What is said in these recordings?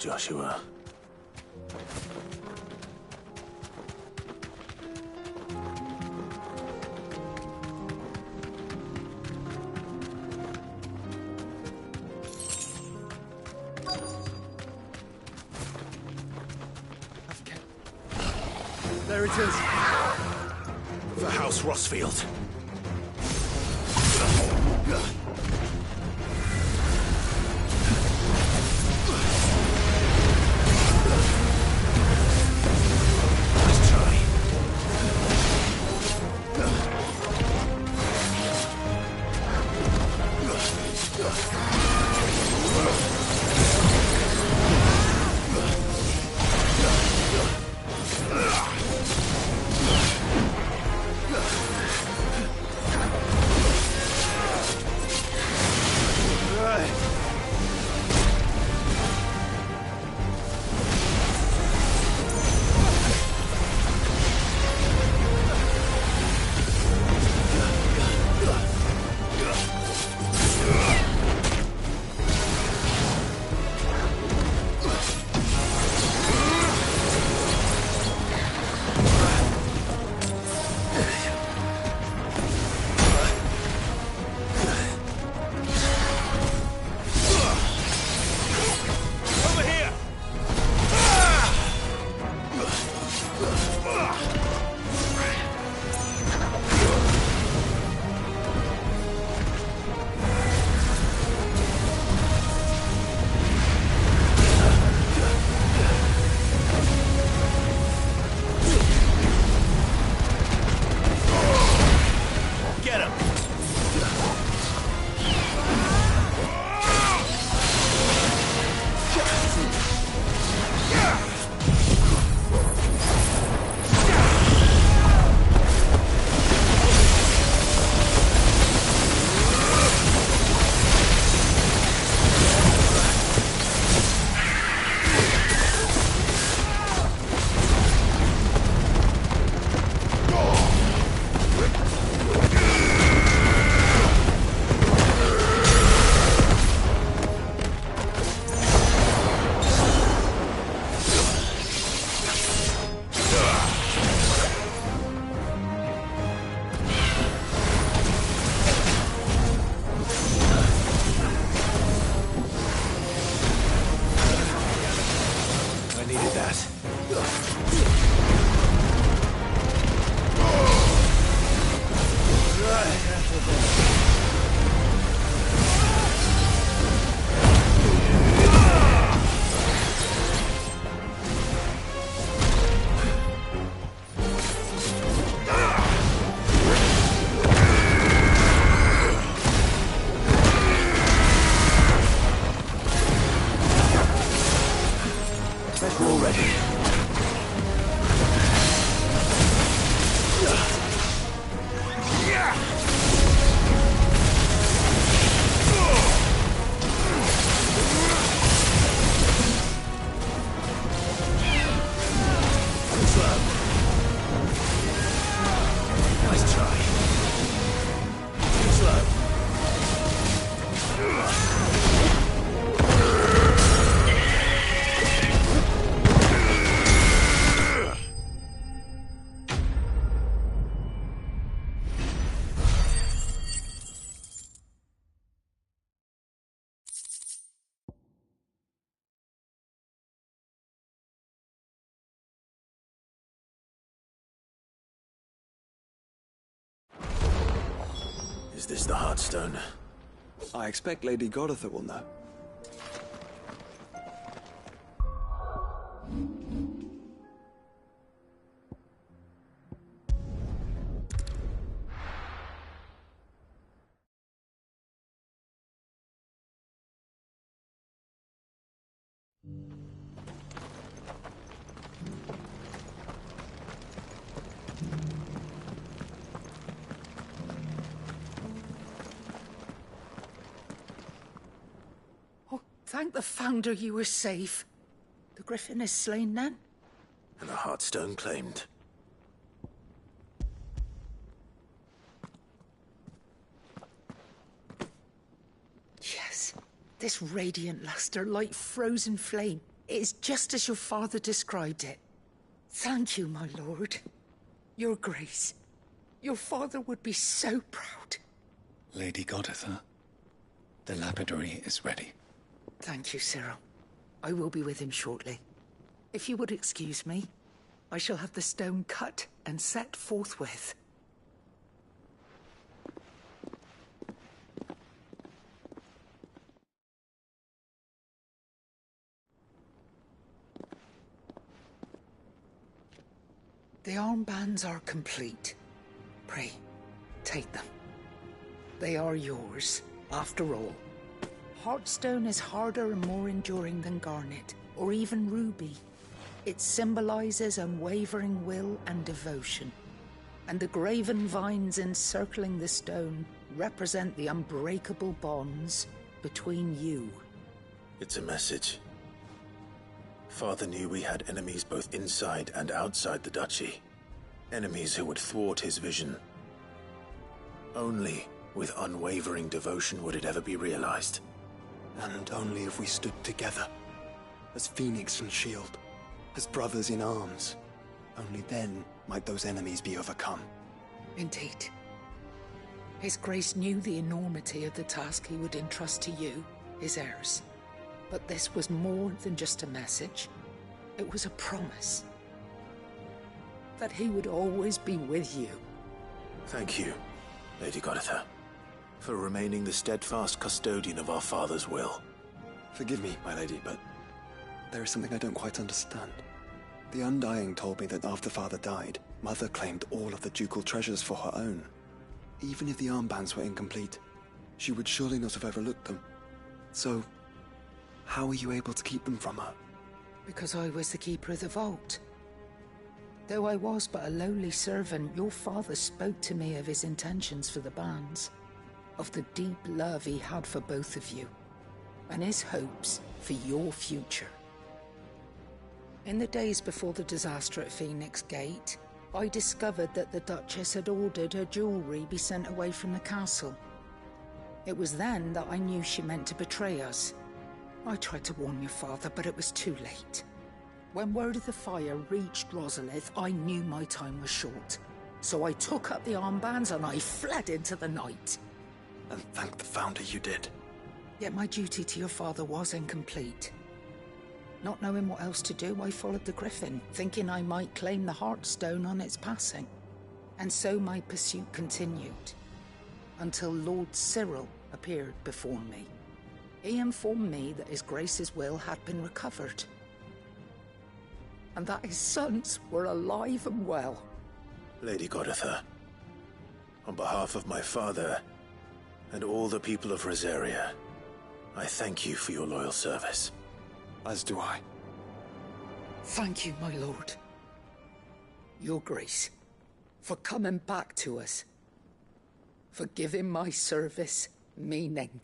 Joshua. There it is. The House Rossfield. Nice try. Is this the Heartstone? I expect Lady Godotha will know. Thank the Founder you were safe. The Griffin is slain then? And the Heartstone claimed. Yes. This radiant luster like frozen flame. It's just as your father described it. Thank you, my lord. Your grace. Your father would be so proud. Lady Goditha, the lapidary is ready. Thank you, Cyril. I will be with him shortly. If you would excuse me, I shall have the stone cut and set forthwith. The armbands are complete. Pray, take them. They are yours, after all. Heartstone is harder and more enduring than garnet, or even ruby. It symbolizes unwavering will and devotion. And the graven vines encircling the stone represent the unbreakable bonds between you. It's a message. Father knew we had enemies both inside and outside the duchy. Enemies who would thwart his vision. Only with unwavering devotion would it ever be realized. And only if we stood together, as Phoenix and Shield, as brothers in arms. Only then might those enemies be overcome. Indeed. His Grace knew the enormity of the task he would entrust to you, his heirs. But this was more than just a message. It was a promise. That he would always be with you. Thank you, Lady Goditha, for remaining the steadfast custodian of our father's will. Forgive me, my lady, but there is something I don't quite understand. The Undying told me that after Father died, Mother claimed all of the ducal treasures for her own. Even if the armbands were incomplete, she would surely not have overlooked them. So, how were you able to keep them from her? Because I was the keeper of the vault. Though I was but a lowly servant, your father spoke to me of his intentions for the bands, of the deep love he had for both of you, and his hopes for your future. In the days before the disaster at Phoenix Gate, I discovered that the Duchess had ordered her jewelry be sent away from the castle. It was then that I knew she meant to betray us. I tried to warn your father, but it was too late. When word of the fire reached Rosalith, I knew my time was short. So I took up the armbands and I fled into the night. And thank the Founder you did. Yet my duty to your father was incomplete. Not knowing what else to do, I followed the Griffin, thinking I might claim the Heartstone on its passing. And so my pursuit continued, until Lord Cyril appeared before me. He informed me that His Grace's will had been recovered, and that his sons were alive and well. Lady Goditha, on behalf of my father and all the people of Rosaria, I thank you for your loyal service. As do I. Thank you, my lord. Your Grace, for coming back to us, for giving my service meaning.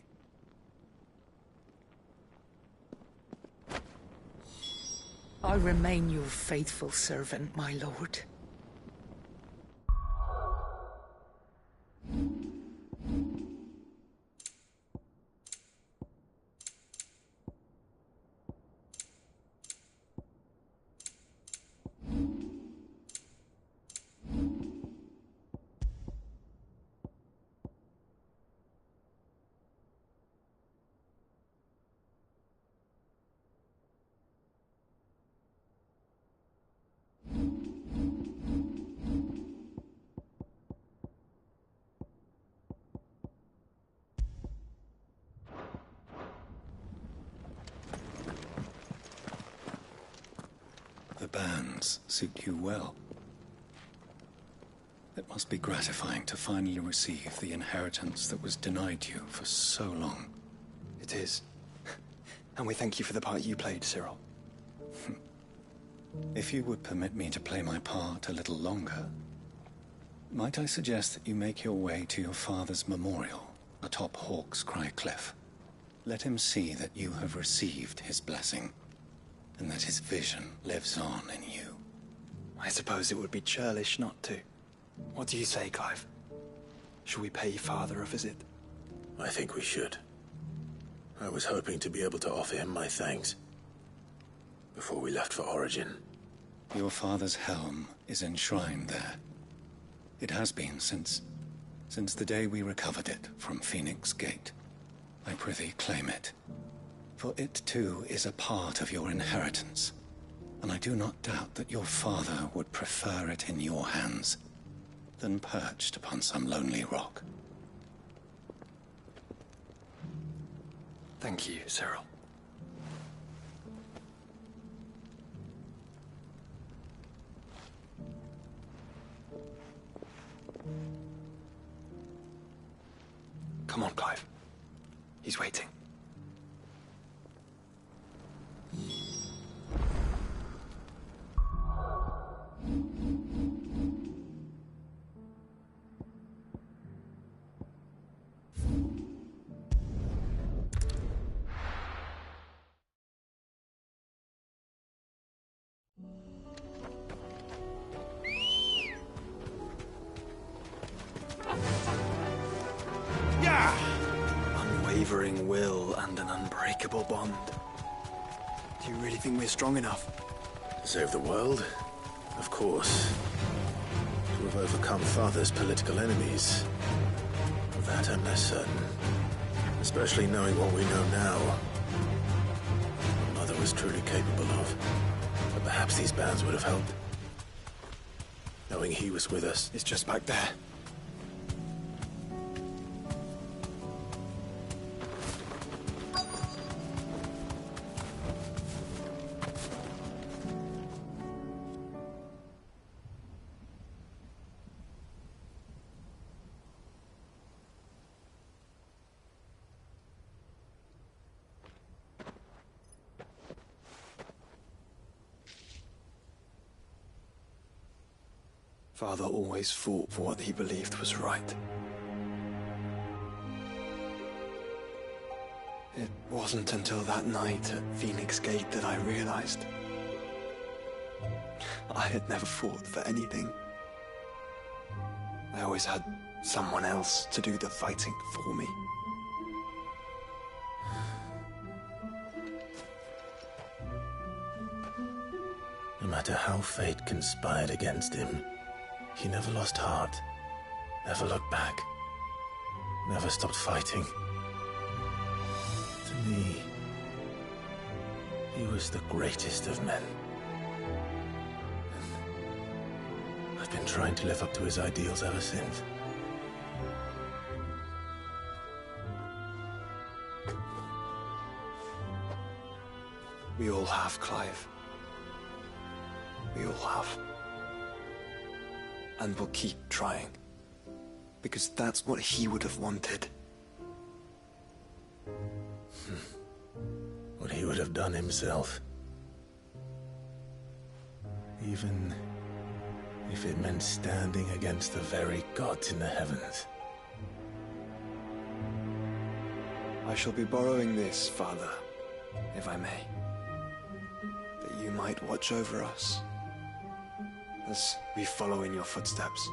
I remain your faithful servant, my lord. The bands suit you well. It must be gratifying to finally receive the inheritance that was denied you for so long. It is. And we thank you for the part you played, Cyril. If you would permit me to play my part a little longer, might I suggest that you make your way to your father's memorial atop Hawk's Cry Cliff? Let him see that you have received his blessing, and that his vision lives on in you. I suppose it would be churlish not to. What do you say, Clive? Shall we pay Father a visit? I think we should. I was hoping to be able to offer him my thanks. before we left for Origin. Your father's helm is enshrined there. It has been since the day we recovered it from Phoenix Gate. I prithee claim it, for it too is a part of your inheritance, and I do not doubt that your father would prefer it in your hands than perched upon some lonely rock. Thank you, Cyril. Come on, Clive. He's waiting. Unwavering will and an unbreakable bond. Do you really think we're strong enough? To save the world? Of course. To have overcome Father's political enemies? Of that I'm less certain. Especially knowing what we know now. What Mother was truly capable of. But perhaps these bands would have helped. Knowing he was with us. It's just back there. Father always fought for what he believed was right. It wasn't until that night at Phoenix Gate that I realized I had never fought for anything. I always had someone else to do the fighting for me. No matter how fate conspired against him, he never lost heart, never looked back, never stopped fighting. To me, he was the greatest of men. And I've been trying to live up to his ideals ever since. We all have, Clive. We all have. And we'll keep trying. Because that's what he would have wanted. What he would have done himself. Even if it meant standing against the very gods in the heavens. I shall be borrowing this, Father, if I may. That you might watch over us as we follow in your footsteps.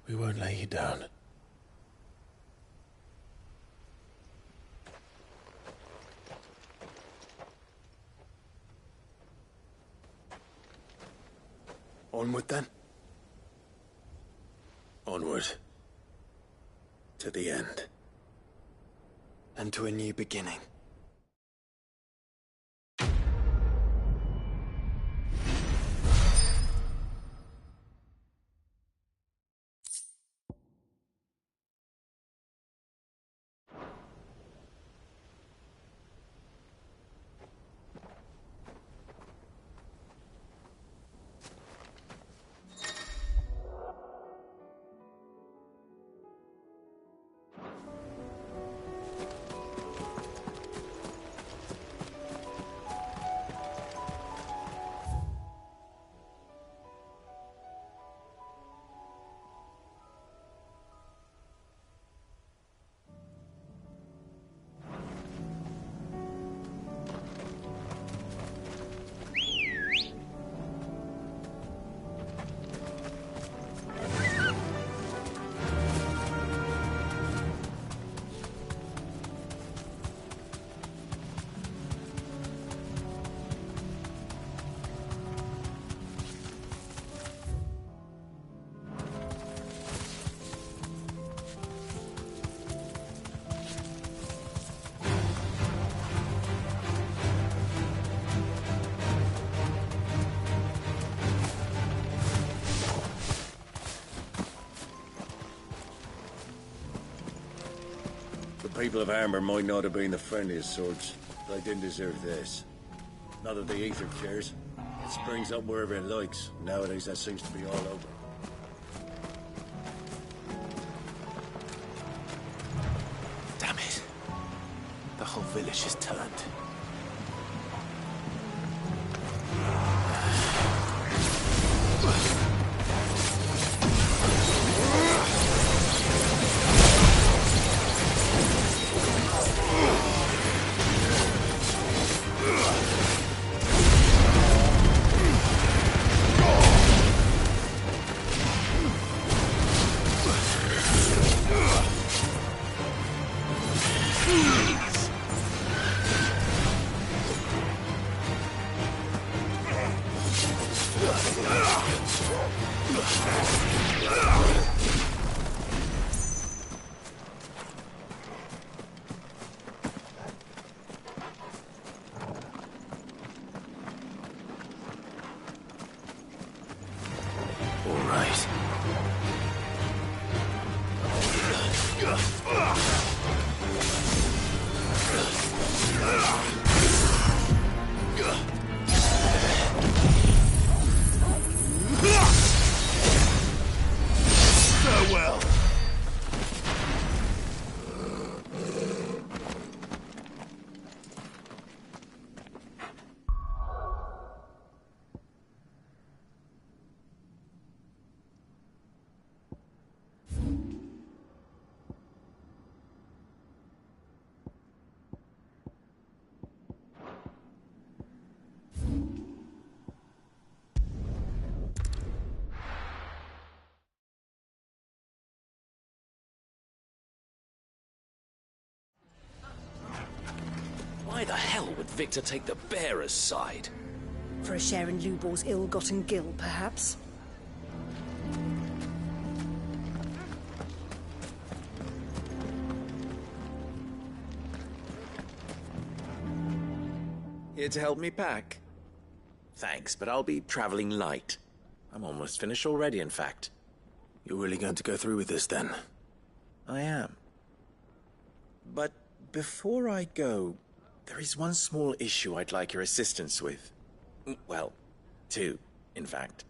We won't lay you down. Onward then. Onward. To the end. And to a new beginning. people of armor might not have been the friendliest sorts, but they didn't deserve this. Not that the Ether cares. It springs up wherever it likes. Nowadays, that seems to be all over. Damn it. The whole village is turned. Why the hell would Victor take the bearer's side? For a share in Lubor's ill-gotten gil, perhaps? Here to help me pack? Thanks, but I'll be traveling light. I'm almost finished already, in fact. You're really going to go through with this, then? I am. But before I go, there is one small issue I'd like your assistance with. Well, two, in fact.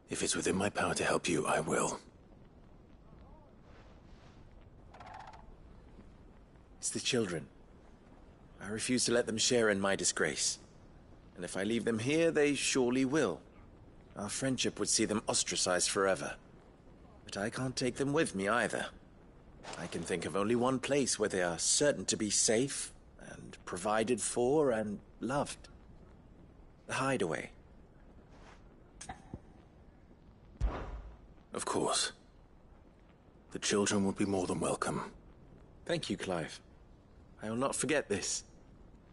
If it's within my power to help you, I will. It's the children. I refuse to let them share in my disgrace. And if I leave them here, they surely will. Our friendship would see them ostracized forever. But I can't take them with me either. I can think of only one place where they are certain to be safe and provided for and loved. The hideaway. Of course. The children would be more than welcome. Thank you, Clive. I will not forget this.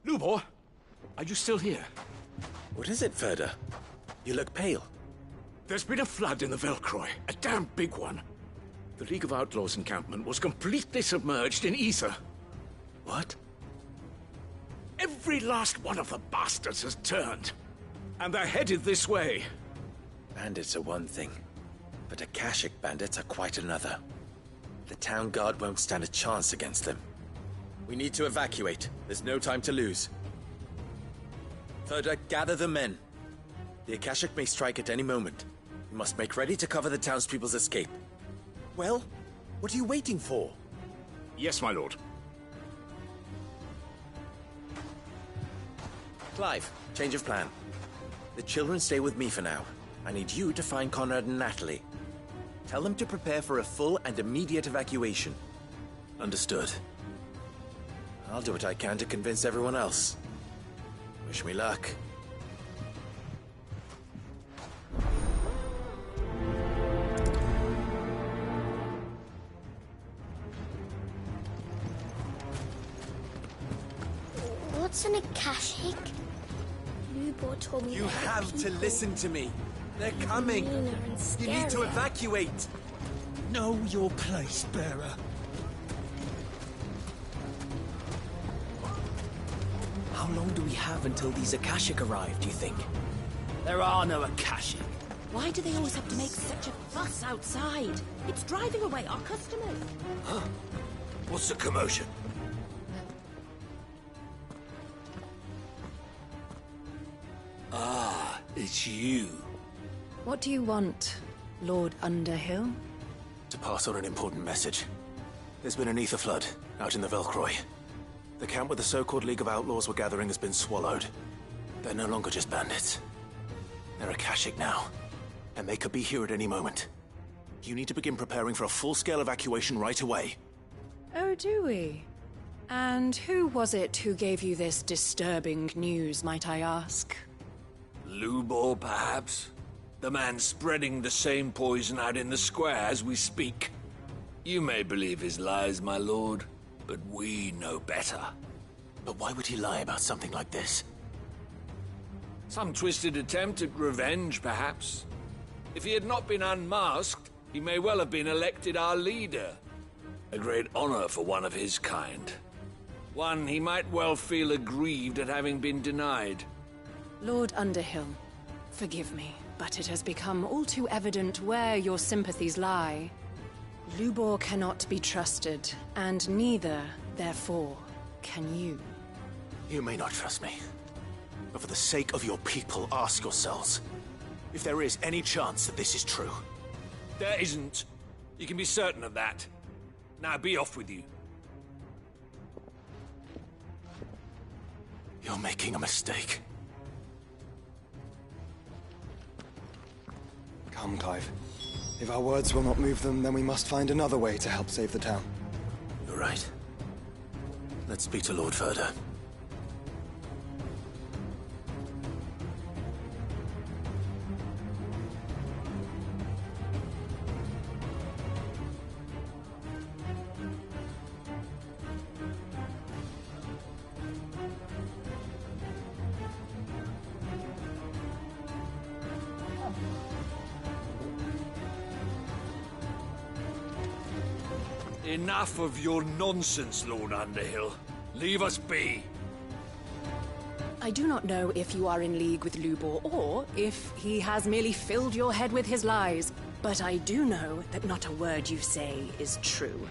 Lubor, are you still here? What is it, Ferda? You look pale. There's been a flood in the Velcroy, a damn big one. The League of Outlaws encampment was completely submerged in ether. What? Every last one of the bastards has turned. And they're headed this way. Bandits are one thing, but Akashic bandits are quite another. The town guard won't stand a chance against them. We need to evacuate. There's no time to lose. Ferda, gather the men. The Akashic may strike at any moment. We must make ready to cover the townspeople's escape. Well, what are you waiting for? Yes, my lord. Clive, change of plan. The children stay with me for now. I need you to find Conrad and Natalie. Tell them to prepare for a full and immediate evacuation. Understood. I'll do what I can to convince everyone else. Wish me luck. What's an Akashic? Lubor told me You have to listen to me. They're coming. You need to evacuate. Know your place, bearer. How long do we have until these Akashic arrive, do you think? There are no Akashic. Why do they always have to make such a fuss outside? It's driving away our customers. Huh? What's the commotion? It's you. What do you want, Lord Underhill? To pass on an important message. There's been an ether flood out in the Velcroy. The camp where the so-called League of Outlaws were gathering has been swallowed. They're no longer just bandits. They're Akashic now, and they could be here at any moment. You need to begin preparing for a full-scale evacuation right away. Oh, do we? And who was it who gave you this disturbing news, might I ask? Lubor, perhaps? The man spreading the same poison out in the square as we speak. You may believe his lies, my lord, but we know better. But why would he lie about something like this? Some twisted attempt at revenge, perhaps. If he had not been unmasked, he may well have been elected our leader. A great honor for one of his kind. One he might well feel aggrieved at having been denied. Lord Underhill, forgive me, but it has become all too evident where your sympathies lie. Lubor cannot be trusted, and neither, therefore, can you. You may not trust me, but for the sake of your people, ask yourselves if there is any chance that this is true. There isn't. You can be certain of that. Now be off with you. You're making a mistake. Come, Clive. If our words will not move them, then we must find another way to help save the town. You're right. Let's speak to Lord Verda. Enough of your nonsense, Lord Underhill. Leave us be. I do not know if you are in league with Lubor or if he has merely filled your head with his lies, but I do know that not a word you say is true.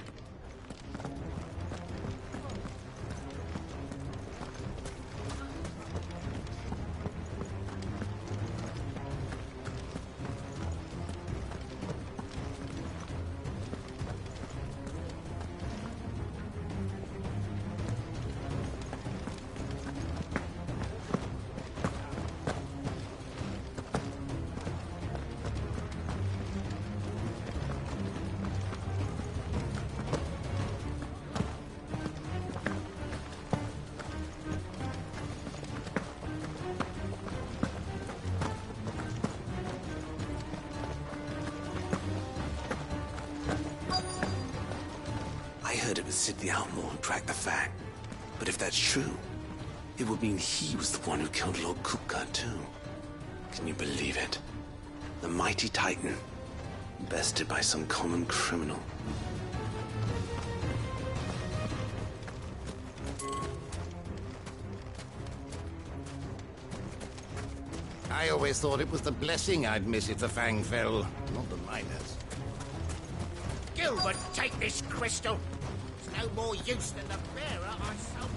Sid the Outlaw and crack the fact. But if that's true, it would mean he was the one who killed Lord Kupka too. Can you believe it? The mighty Titan, bested by some common criminal. I always thought it was the blessing I'd miss if the Fang fell, not the miners. Gilbert, take this crystal! No more use than the bearer I sold.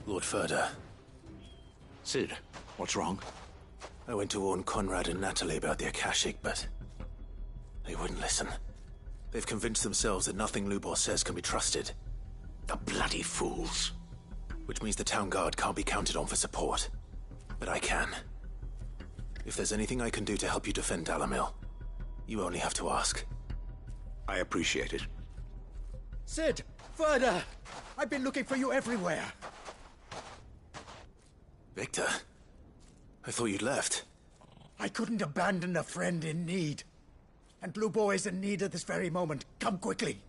Lord Verda. Sid, what's wrong? I went to warn Conrad and Natalie about the Akashic, but they wouldn't listen. They've convinced themselves that nothing Lubor says can be trusted. The bloody fools. Which means the town guard can't be counted on for support. But I can. If there's anything I can do to help you defend Dalamil, you only have to ask. I appreciate it. Sid! Verda! I've been looking for you everywhere. Victor? I thought you'd left. I couldn't abandon a friend in need. And Lubor is in need at this very moment. Come quickly.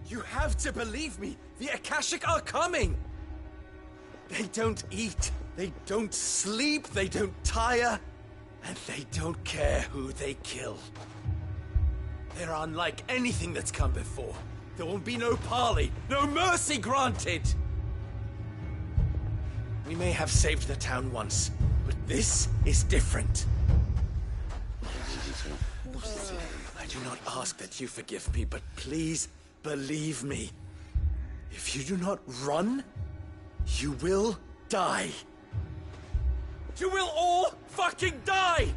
You have to believe me! The Akashic are coming! They don't eat, they don't sleep, they don't tire, and they don't care who they kill. They're unlike anything that's come before. There will be no parley, no mercy granted! We may have saved the town once, but this is different. I do not ask that you forgive me, but please believe me. If you do not run, you will die. You will all fucking die!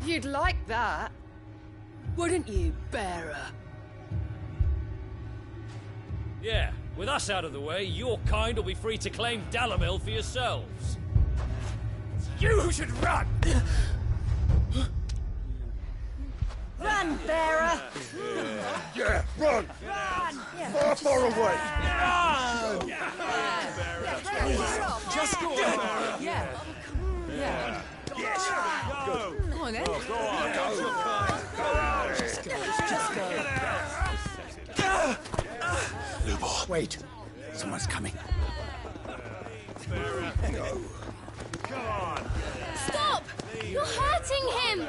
You'd like that, wouldn't you, bearer? Yeah, with us out of the way, your kind will be free to claim Dalamil for yourselves. You should run! Run, bearer! Yeah, run! Run! Far away! Run! Just go on. Yeah. Yeah. Yes! Go. Go on then. Go on, go! Just go. Lubor. Wait. Someone's coming. Come on! Stop! You're hurting him!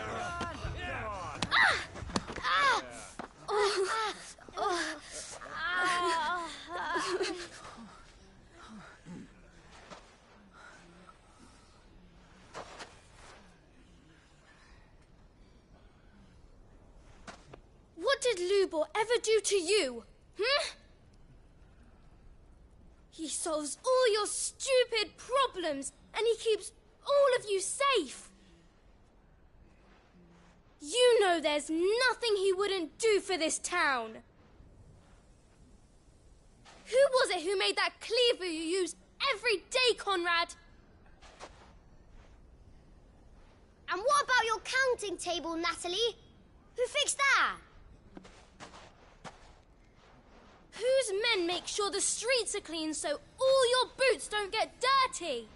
What did Lubor ever do to you? He solves all your stupid problems, and he keeps all of you safe. You know there's nothing he wouldn't do for this town. Who was it who made that cleaver you use every day, Conrad? And what about your counting table, Natalie? Who fixed that? Whose men make sure the streets are clean so all your boots don't get dirty?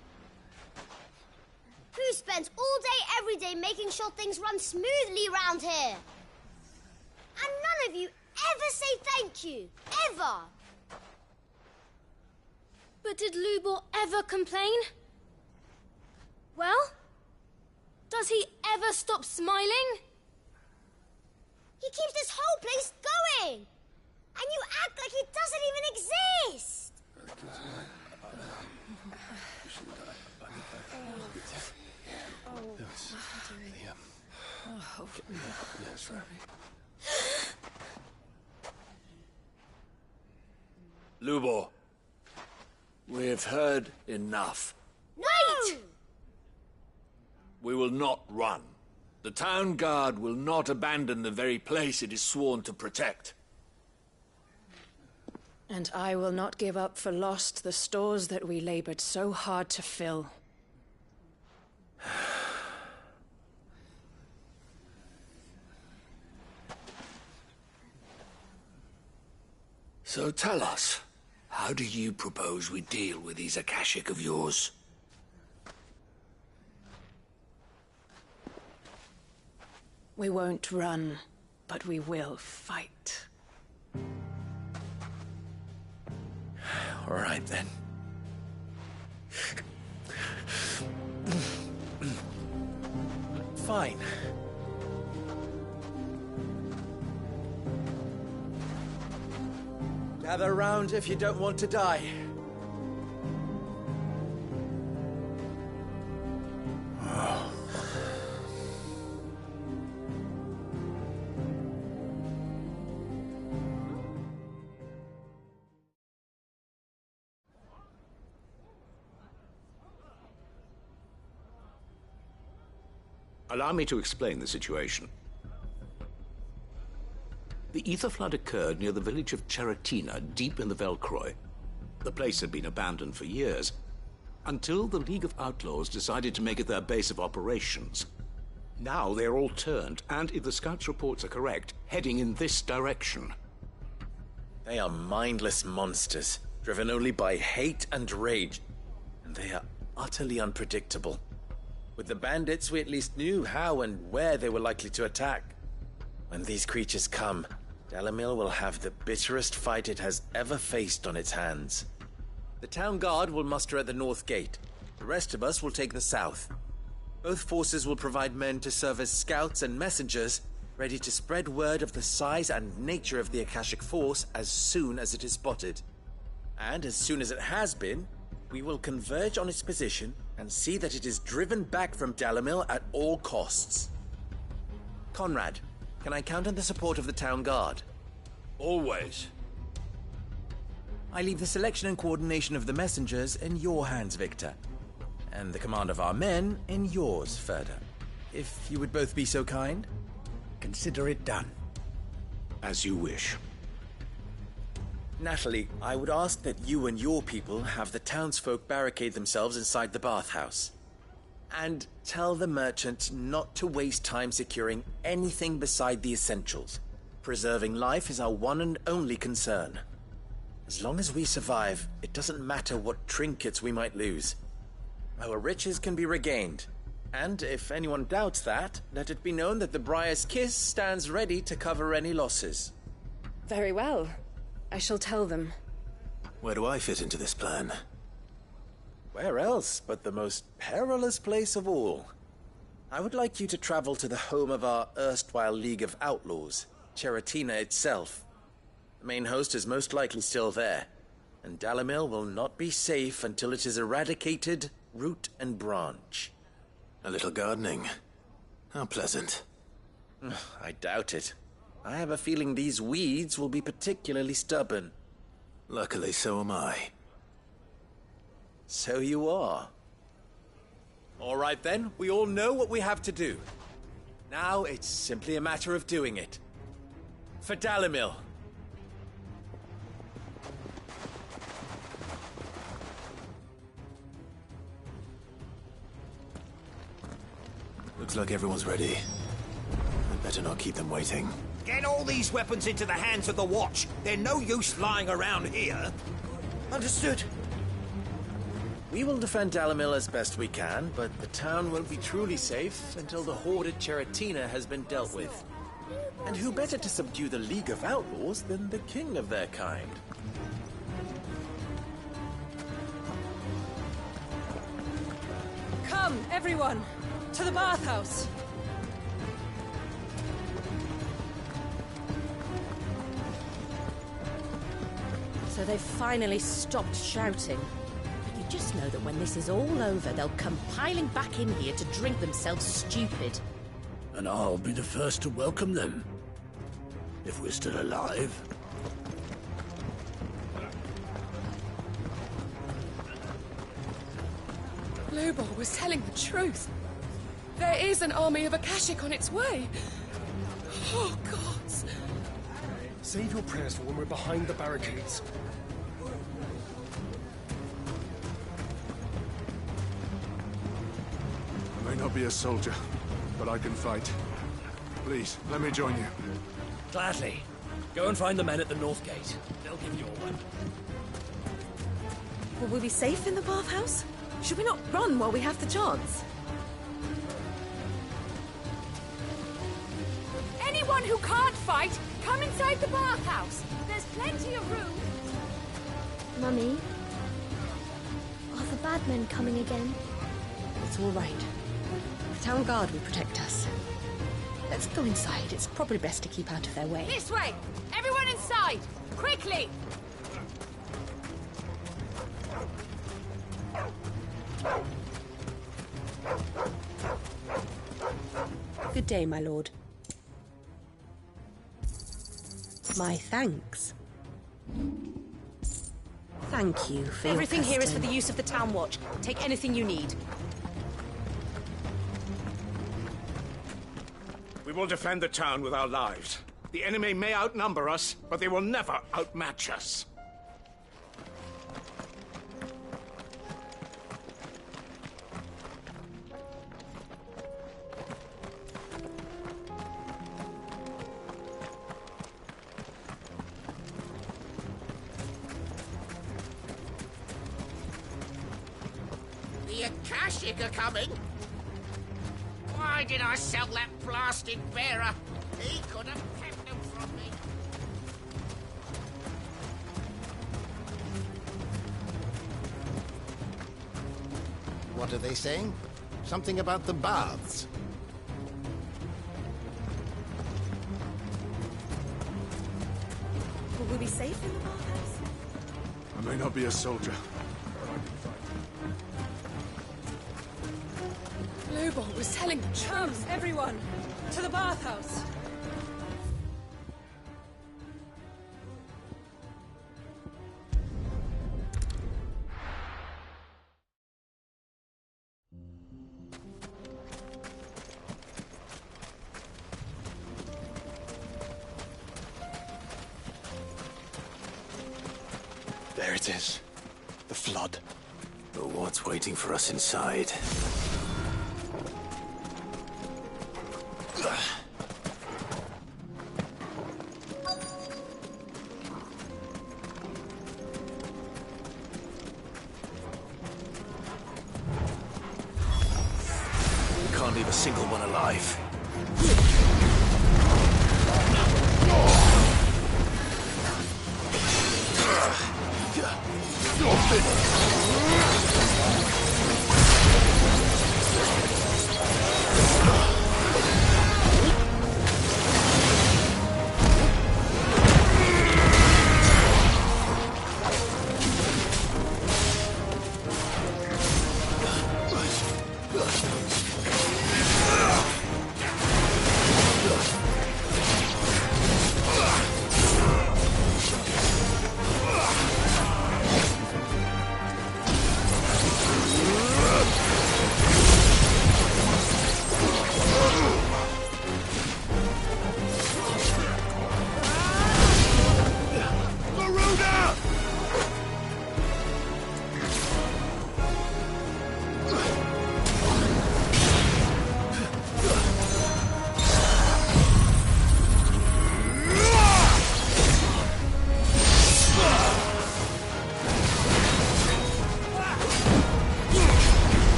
Who spends all day, every day making sure things run smoothly round here? And none of you ever say thank you. Ever. But did Lubor ever complain? Well, does he ever stop smiling? He keeps this whole place going. And you act like he doesn't even exist. Lubor, we've heard enough. Wait! We will not run. The town guard will not abandon the very place it is sworn to protect. And I will not give up for lost the stores that we labored so hard to fill. So tell us, how do you propose we deal with these Akashic of yours? We won't run, but we will fight. All right, then. Fine. Gather round if you don't want to die. Allow me to explain the situation. The ether flood occurred near the village of Cheratina, deep in the Velcroy. The place had been abandoned for years, until the League of Outlaws decided to make it their base of operations. Now they're all turned, and if the scouts' reports are correct, heading in this direction. They are mindless monsters, driven only by hate and rage, and they are utterly unpredictable. With the bandits, we at least knew how and where they were likely to attack. When these creatures come, Dalamil will have the bitterest fight it has ever faced on its hands. The town guard will muster at the north gate. The rest of us will take the south. Both forces will provide men to serve as scouts and messengers, ready to spread word of the size and nature of the Akashic Force as soon as it is spotted. And as soon as it has been, we will converge on its position and see that it is driven back from Dalamil at all costs. Conrad, can I count on the support of the town guard? Always. I leave the selection and coordination of the messengers in your hands, Victor. And the command of our men in yours, Ferda. If you would both be so kind. Consider it done. As you wish. Natalie, I would ask that you and your people have the townsfolk barricade themselves inside the bathhouse. And tell the merchant not to waste time securing anything beside the essentials. Preserving life is our one and only concern. As long as we survive, it doesn't matter what trinkets we might lose. Our riches can be regained. And if anyone doubts that, let it be known that the Briar's Kiss stands ready to cover any losses. Very well. I shall tell them. Where do I fit into this plan? Where else but the most perilous place of all? I would like you to travel to the home of our erstwhile League of Outlaws, Cheratina itself. The main host is most likely still there, and Dalamil will not be safe until it is eradicated, root and branch. A little gardening. How pleasant. I doubt it. I have a feeling these weeds will be particularly stubborn. Luckily, so am I. So you are. All right then, we all know what we have to do. Now it's simply a matter of doing it. For Dalamil. Looks like everyone's ready. I'd better not keep them waiting. Get all these weapons into the hands of the Watch. They're no use lying around here. Understood. We will defend Dalamil as best we can, but the town won't be truly safe until the hoarded Cheratina has been dealt with. And who better to subdue the League of Outlaws than the king of their kind? Come, everyone, to the bathhouse. So they've finally stopped shouting. But you just know that when this is all over, they'll come piling back in here to drink themselves stupid. And I'll be the first to welcome them. If we're still alive. Lubor was telling the truth. There is an army of Akashic on its way. Oh, gods. Save your prayers for when we're behind the barricades. I may not be a soldier, but I can fight. Please, let me join you. Gladly. Go and find the men at the North Gate. They'll give you a weapon. Will we be safe in the bathhouse? Should we not run while we have the chance? Anyone who can't fight, come inside the bathhouse. There's plenty of room. Mummy, are the bad men coming again? It's all right. The town guard will protect us. Let's go inside. It's probably best to keep out of their way. This way! Everyone inside! Quickly! Good day, my lord. My thanks. Thank you for Everything your here is for custom. the use of the Town Watch. Take anything you need. We will defend the town with our lives. The enemy may outnumber us, but they will never outmatch us. The Akashic are coming. Why did I sell that blasted bearer? He could have kept them from me. What are they saying? Something about the baths. Will we be safe in the bathhouse? I may not be a soldier. Lubor was telling the truth. Everyone, to the bathhouse. There it is. The flood. But what's waiting for us inside? We can't leave a single one alive.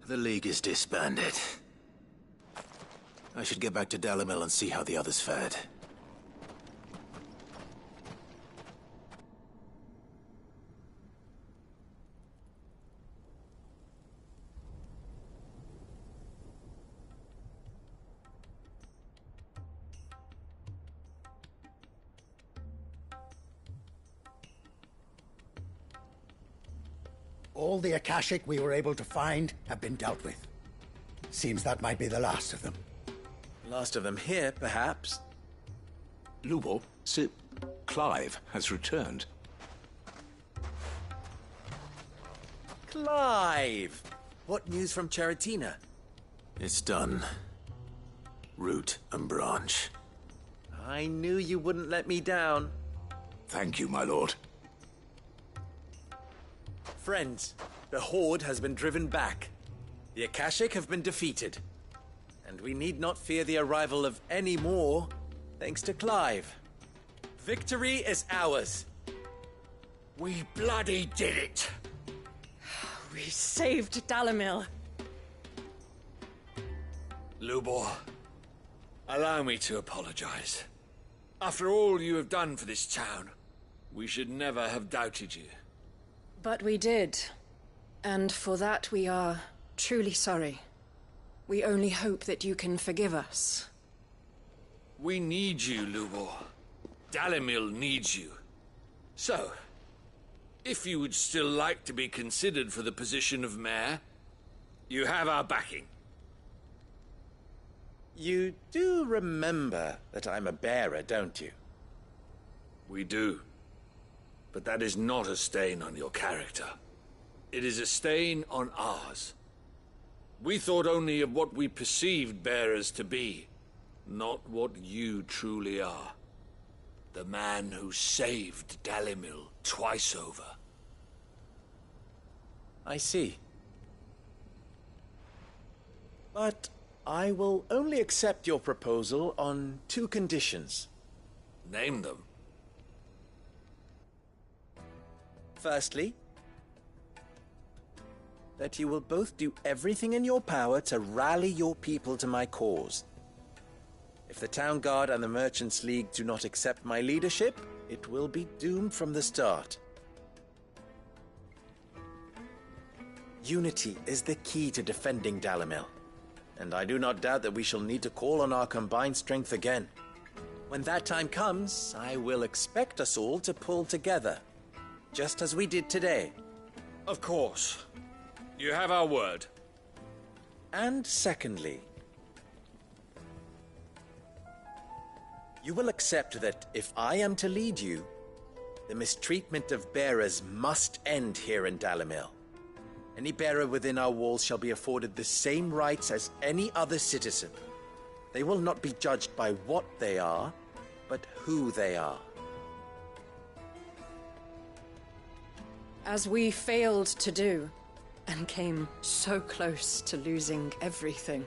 The League is disbanded. I should get back to Dalimil and see how the others fared. All the Akashic we were able to find have been dealt with. Seems that might be the last of them. Last of them here, perhaps. Lubor, Sir Clive has returned. Clive! What news from Charatina? It's done. Root and branch. I knew you wouldn't let me down. Thank you, my lord. Friends, the Horde has been driven back. The Akashic have been defeated. And we need not fear the arrival of any more, thanks to Clive. Victory is ours. We bloody did it! We saved Dalimil. Lubor, allow me to apologize. After all you have done for this town, we should never have doubted you. But we did. And for that we are truly sorry. We only hope that you can forgive us. We need you, Lubor. Dalimil needs you. So, if you would still like to be considered for the position of mayor, you have our backing. You do remember that I'm a bearer, don't you? We do. But that is not a stain on your character. It is a stain on ours. We thought only of what we perceived bearers to be, not what you truly are. The man who saved Dalimil twice over. I see. But I will only accept your proposal on 2 conditions. Name them. Firstly, that you will both do everything in your power to rally your people to my cause. If the Town Guard and the Merchants League do not accept my leadership, it will be doomed from the start. Unity is the key to defending Dalimil, and I do not doubt that we shall need to call on our combined strength again. When that time comes, I will expect us all to pull together, just as we did today. Of course. You have our word. And secondly, you will accept that if I am to lead you, the mistreatment of bearers must end here in Dalimil. Any bearer within our walls shall be afforded the same rights as any other citizen. They will not be judged by what they are, but who they are. As we failed to do, and came so close to losing everything.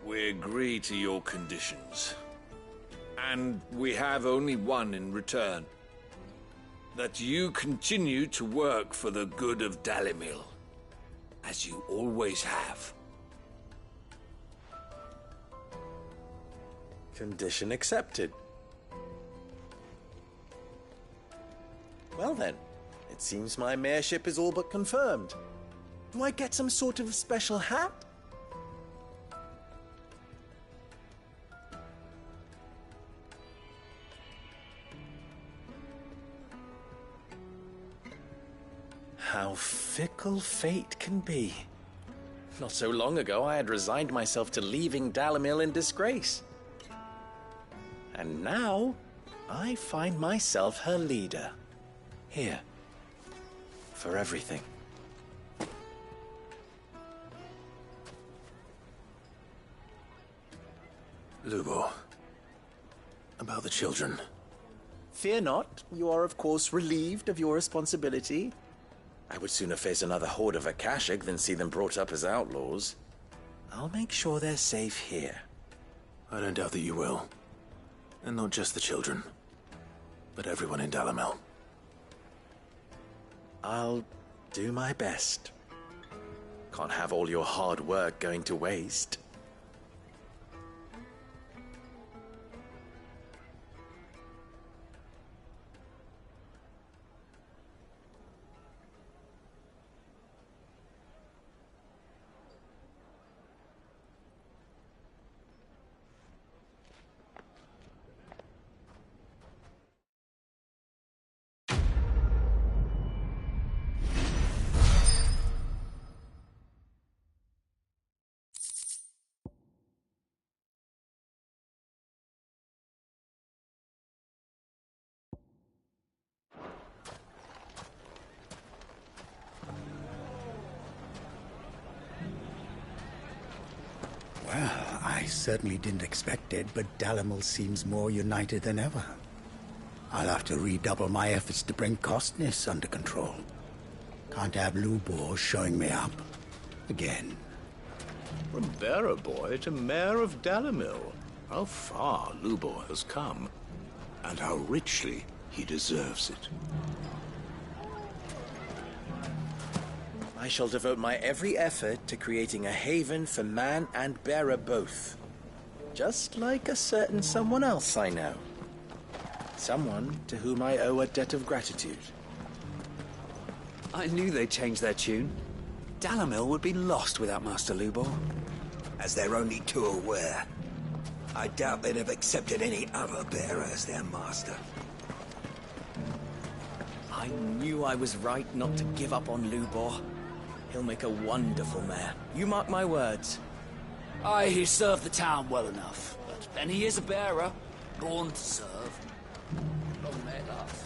We agree to your conditions. And we have only one in return. That you continue to work for the good of Dalimil, as you always have. Condition accepted. Well then, it seems my mayorship is all but confirmed. Do I get some sort of special hat? How fickle fate can be. Not so long ago, I had resigned myself to leaving Dalimil in disgrace. And now, I find myself her leader. Here. For everything. Lubor. About the children. Fear not. You are, of course, relieved of your responsibility. I would sooner face another horde of Akashic than see them brought up as outlaws. I'll make sure they're safe here. I don't doubt that you will. And not just the children, but everyone in Dalimil. I'll do my best. Can't have all your hard work going to waste. Well, I certainly didn't expect it, but Dalimil seems more united than ever. I'll have to redouble my efforts to bring Costness under control. Can't have Lubor showing me up. Again. From bearer boy to mayor of Dalimil. How far Lubor has come, and how richly he deserves it. I shall devote my every effort to creating a haven for man and bearer both. Just like a certain someone else I know. Someone to whom I owe a debt of gratitude. I knew they'd change their tune. Dalamil would be lost without Master Lubor. As they're only too aware. I doubt they'd have accepted any other bearer as their master. I knew I was right not to give up on Lubor. He'll make a wonderful mayor. You mark my words. Aye, he served the town well enough. But he is a bearer, born to serve. Long may it last.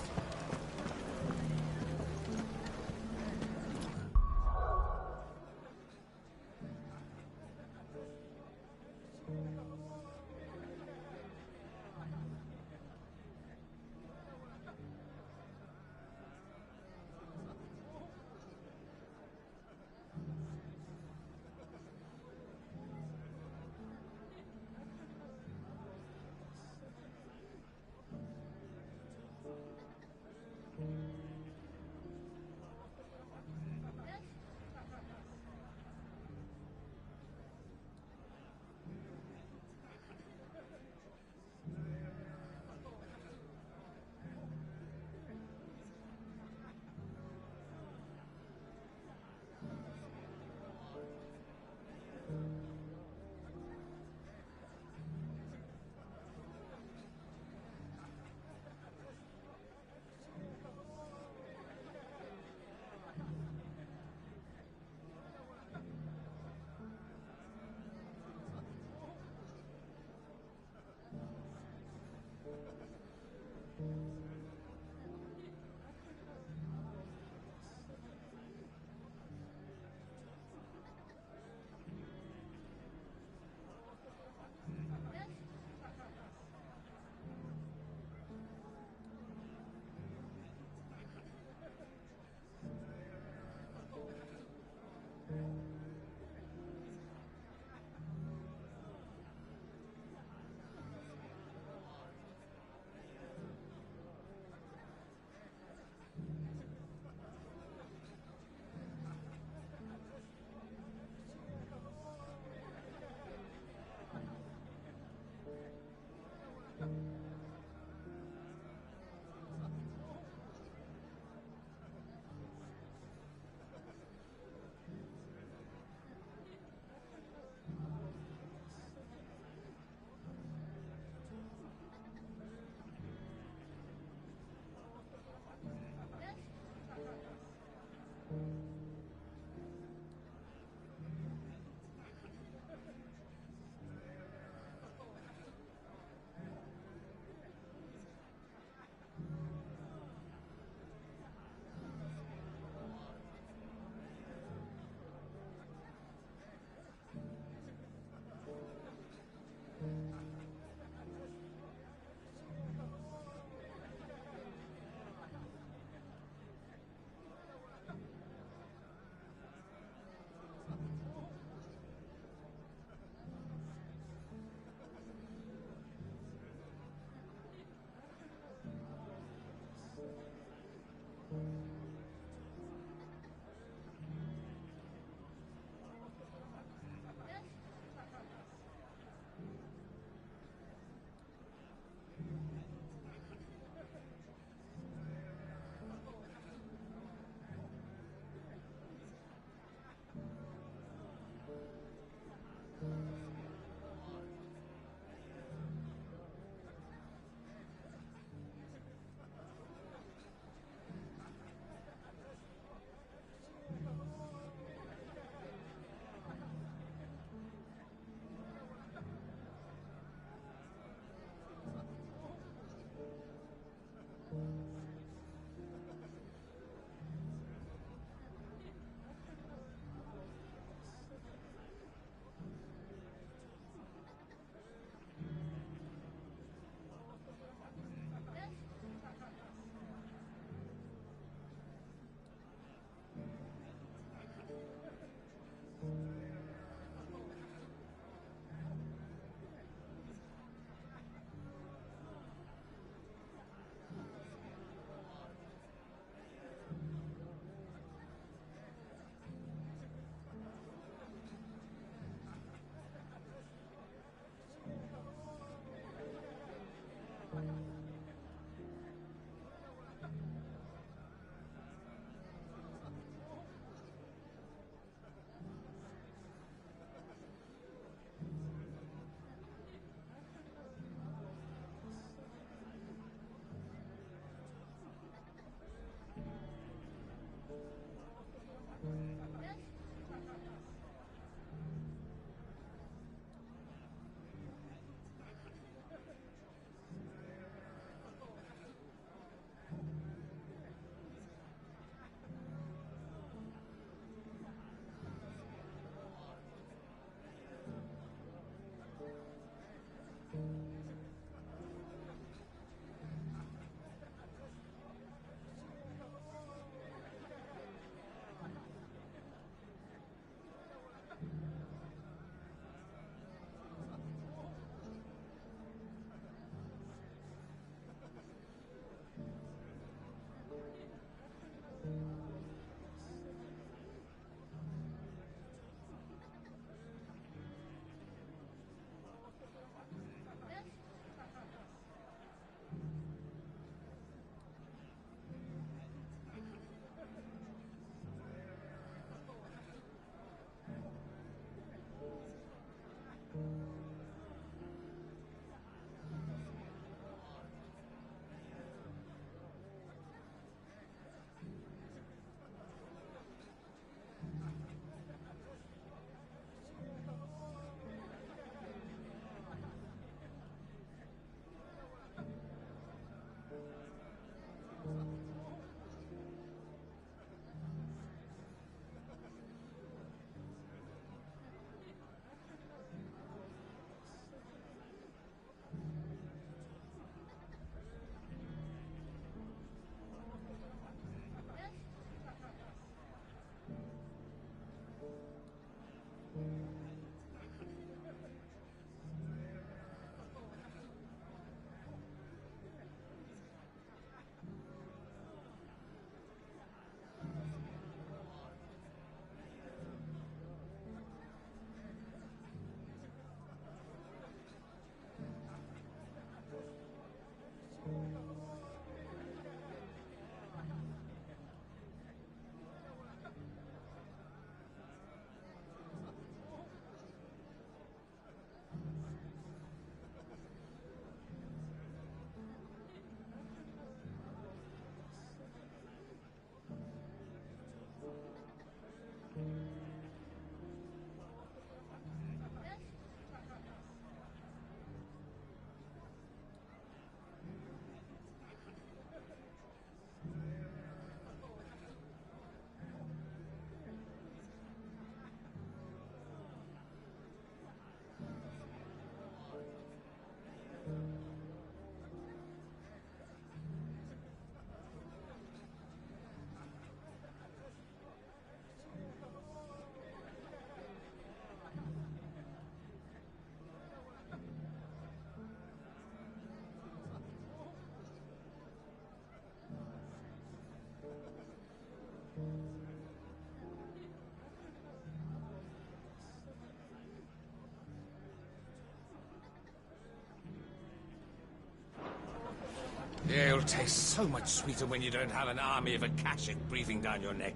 ale tastes so much sweeter when you don't have an army of Akashic breathing down your neck.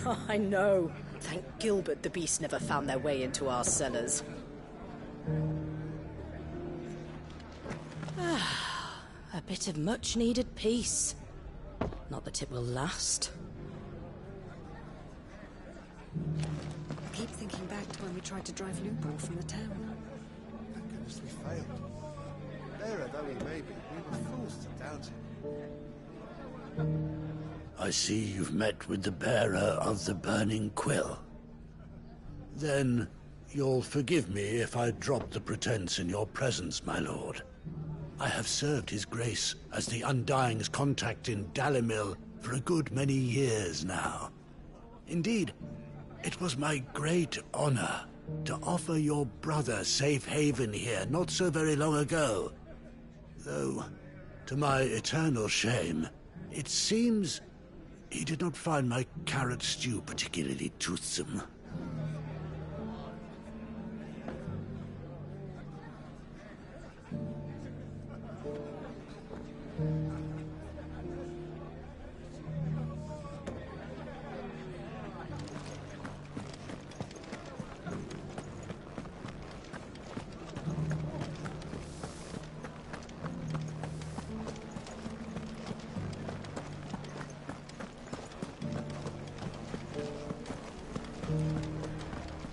I know. Thank Gilbert the beasts never found their way into our cellars. A bit of much-needed peace. Not that it will last. I keep thinking back to when we tried to drive Lubor from the town. Thank goodness we failed. Bearer though he may be, we were fools to doubt him. I see you've met with the bearer of the Burning Quill. Then you'll forgive me if I drop the pretense in your presence, my lord. I have served His Grace as the Undying's contact in Dalimil for a good many years now. Indeed, it was my great honor to offer your brother safe haven here not so very long ago. Though, to my eternal shame, it seems he did not find my carrot stew particularly toothsome.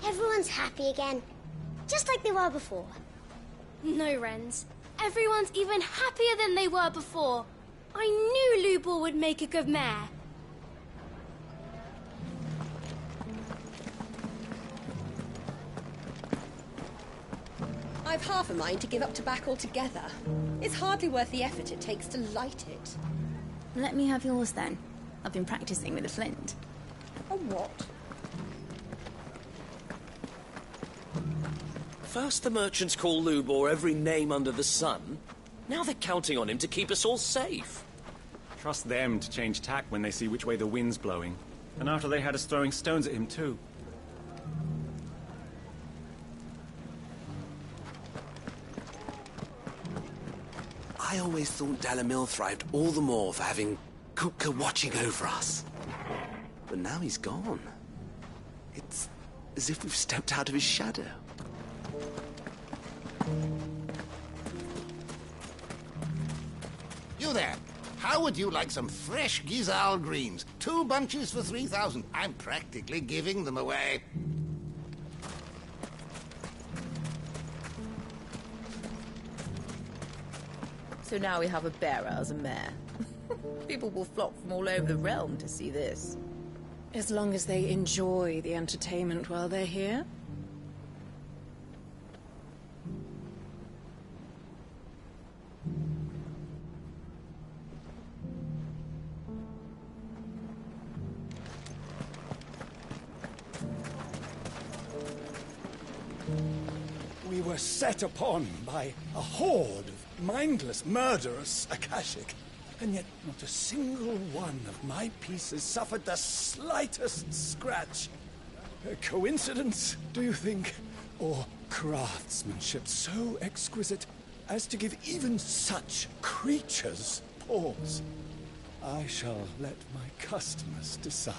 Everyone's happy again, just like they were before. No, Wrens. Everyone's even happier than they were before. I knew Lubor would make a good mayor. I've half a mind to give up tobacco altogether. It's hardly worth the effort it takes to light it. Let me have yours then. I've been practicing with a flint. A what? First the merchants call Lubor every name under the sun. Now they're counting on him to keep us all safe. Trust them to change tack when they see which way the wind's blowing. And after they had us throwing stones at him too. I always thought Dalimil thrived all the more for having Kupka watching over us. But now he's gone. It's as if we've stepped out of his shadow. You there. How would you like some fresh Gizal greens? 2 bunches for 3,000. I'm practically giving them away. So now we have a bearer as a mayor. People will flock from all over the realm to see this. As long as they enjoy the entertainment while they're here. We were set upon by a horde of mindless, murderous Akashic, and yet not a single one of my pieces suffered the slightest scratch. A coincidence, do you think? Or craftsmanship so exquisite as to give even such creatures pause? I shall let my customers decide.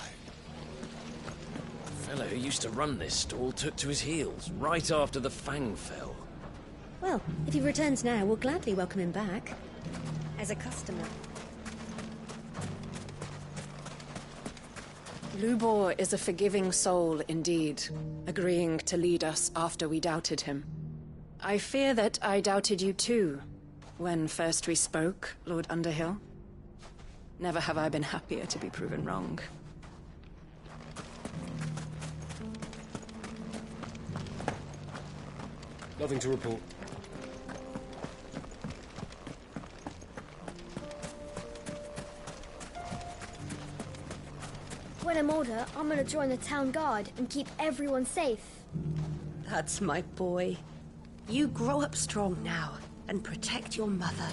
The fellow who used to run this stall took to his heels right after the Fang fell. Well, if he returns now, we'll gladly welcome him back. As a customer. Lubor is a forgiving soul indeed, agreeing to lead us after we doubted him. I fear that I doubted you too, when first we spoke, Lord Underhill. Never have I been happier to be proven wrong. Nothing to report. When I'm older, I'm gonna join the town guard and keep everyone safe. That's my boy. You grow up strong now and protect your mother.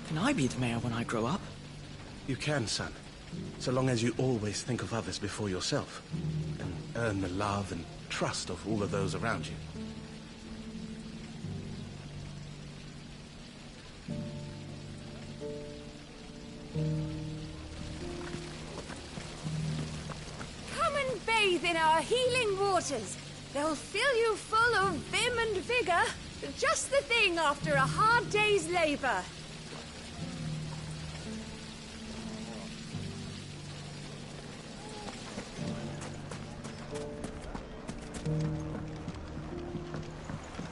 Can I be the mayor when I grow up? You can, son. So long as you always think of others before yourself, and earn the love and trust of all of those around you. Come and bathe in our healing waters. They'll fill you full of vim and vigor. Just the thing after a hard day's labor.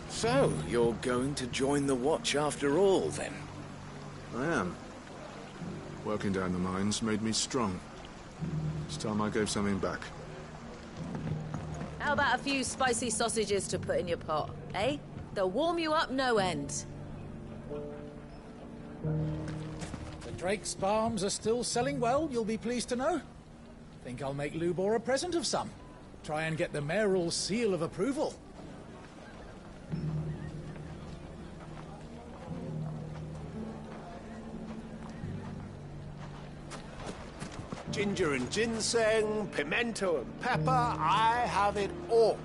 So, you're going to join the Watch after all, then? I am. Working down the mines made me strong. It's time I gave something back. How about a few spicy sausages to put in your pot, eh? They'll warm you up no end. The Drake's farms are still selling well, you'll be pleased to know. Think I'll make Lubor a present of some. Try and get the mayoral seal of approval. Ginger and ginseng, pimento and pepper, I have it all.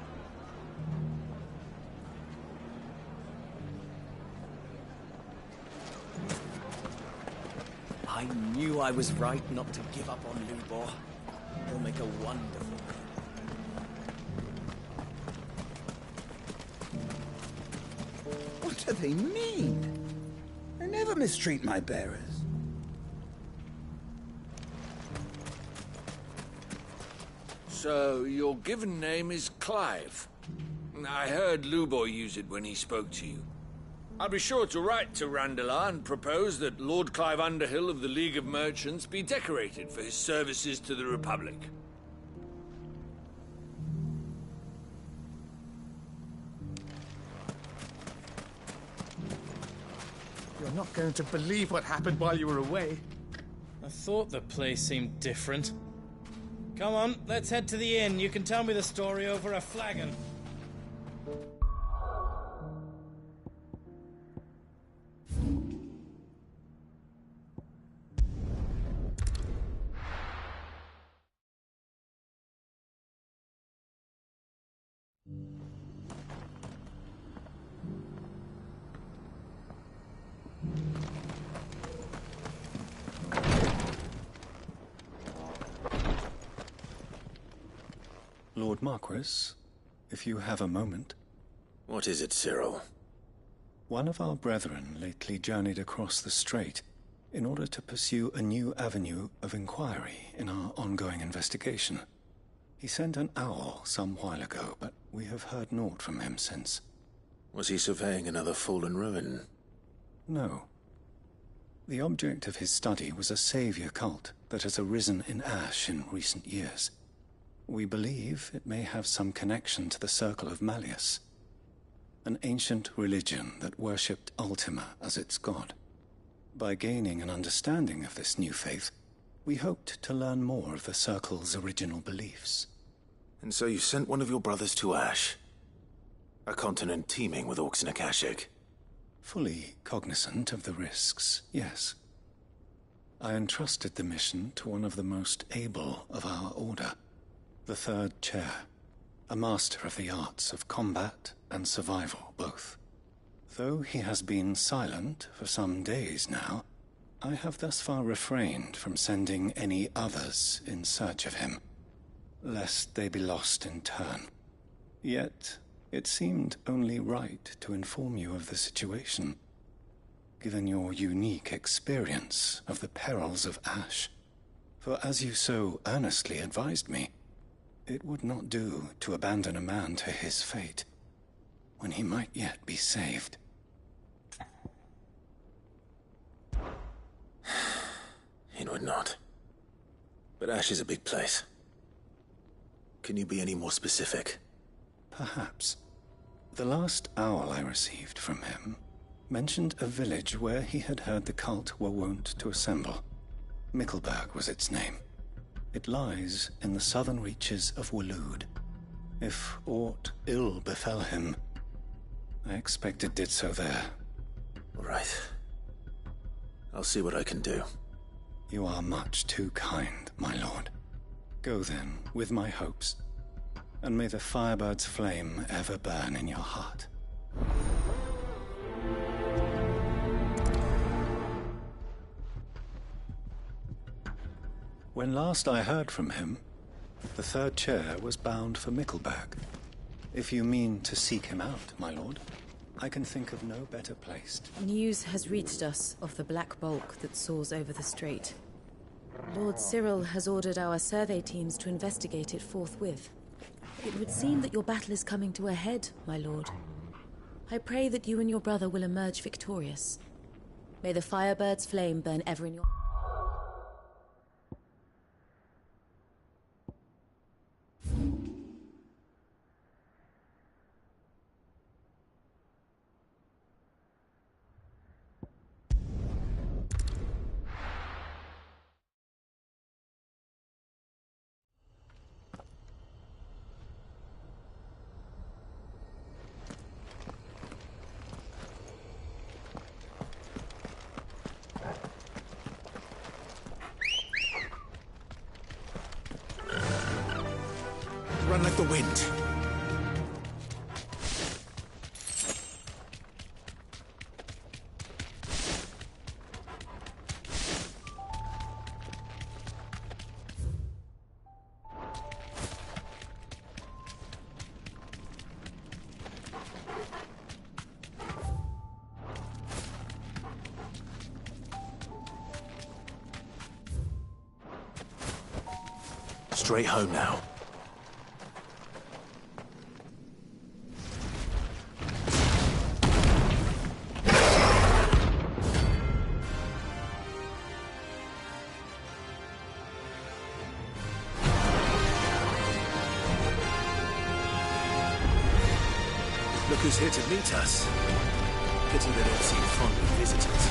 I knew I was right not to give up on Lubor. He'll make a wonderful man. What do they mean? I never mistreat my bearers. So, your given name is Clive. I heard Lubor use it when he spoke to you. I'll be sure to write to Randalar and propose that Lord Clive Underhill of the League of Merchants be decorated for his services to the Republic. You're not going to believe what happened while you were away. I thought the place seemed different. Come on, let's head to the inn. You can tell me the story over a flagon. Lord Marquis, if you have a moment. What is it, Cyril? One of our brethren lately journeyed across the strait in order to pursue a new avenue of inquiry in our ongoing investigation. He sent an owl some while ago, but we have heard naught from him since. Was he surveying another fallen ruin? No. The object of his study was a savior cult that has arisen in Ash in recent years. We believe it may have some connection to the Circle of Malleus, an ancient religion that worshipped Ultima as its god. By gaining an understanding of this new faith, we hoped to learn more of the Circle's original beliefs. And so you sent one of your brothers to Ash? A continent teeming with orcs and Akashic? Fully cognizant of the risks, yes. I entrusted the mission to one of the most able of our order, the Third Chair, a master of the arts of combat and survival both. Though he has been silent for some days now, I have thus far refrained from sending any others in search of him, lest they be lost in turn. Yet, it seemed only right to inform you of the situation, given your unique experience of the perils of Ash. For as you so earnestly advised me, it would not do to abandon a man to his fate, when he might yet be saved. It would not. But Ash is a big place. Can you be any more specific? Perhaps. The last owl I received from him mentioned a village where he had heard the cult were wont to assemble. Mickleburg was its name. It lies in the southern reaches of Waloed. If aught ill befell him, I expect it did so there. All right. I'll see what I can do. You are much too kind, my lord. Go then, with my hopes, and may the Firebird's flame ever burn in your heart. When last I heard from him, the third chair was bound for Mickleburg. If you mean to seek him out, my lord, I can think of no better place. News has reached us of the black bulk that soars over the strait. Lord Cyril has ordered our survey teams to investigate it forthwith. It would seem that your battle is coming to a head, my lord. I pray that you and your brother will emerge victorious. May the Firebird's flame burn ever in your... Run like the wind. Straight home now. Look who's here to meet us. Pity they don't seem fond of visitors.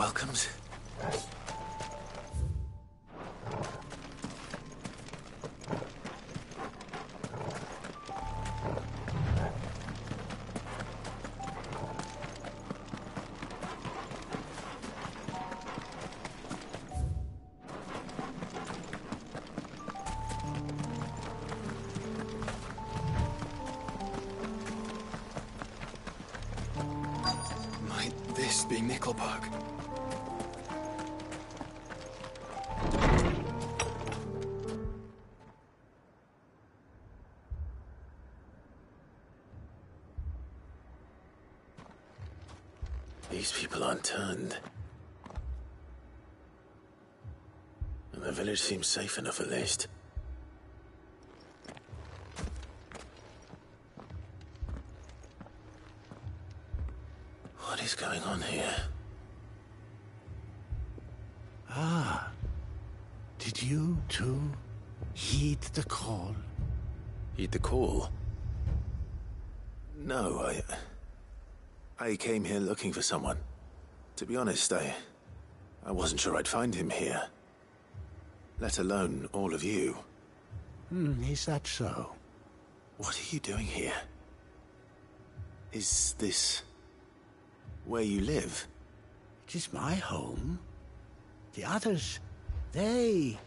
welcomes. Might this be Nickelberg? These people aren't turned. And the village seems safe enough at least. What is going on here? Ah. Did you, too, heed the call? Heed the call? No, I came here looking for someone. To be honest, I wasn't sure I'd find him here. Let alone all of you. Is that so? What are you doing here? Is this where you live? It is my home. The others, they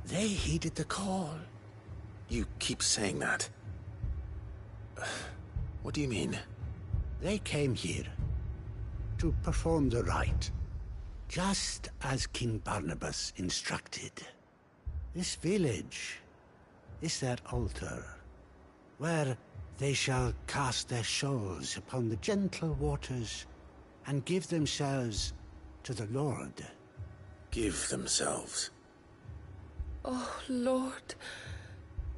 heeded the call. You keep saying that. What do you mean? They came here to perform the rite, just as King Barnabas instructed. This village is their altar, where they shall cast their souls upon the gentle waters and give themselves to the Lord. Give themselves? Oh, Lord,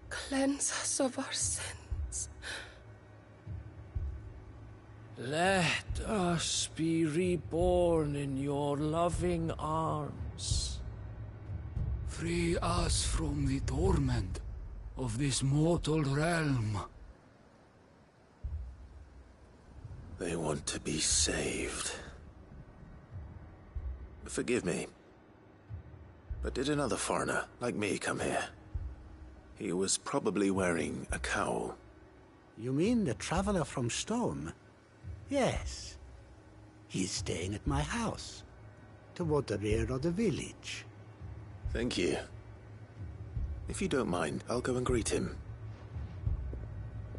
cleanse us of our sins. Let us be reborn in your loving arms. Free us from the torment of this mortal realm. They want to be saved. Forgive me, but did another foreigner like me come here? He was probably wearing a cowl. You mean the traveler from Storm? Yes. He's staying at my house, toward the rear of the village. Thank you. If you don't mind, I'll go and greet him.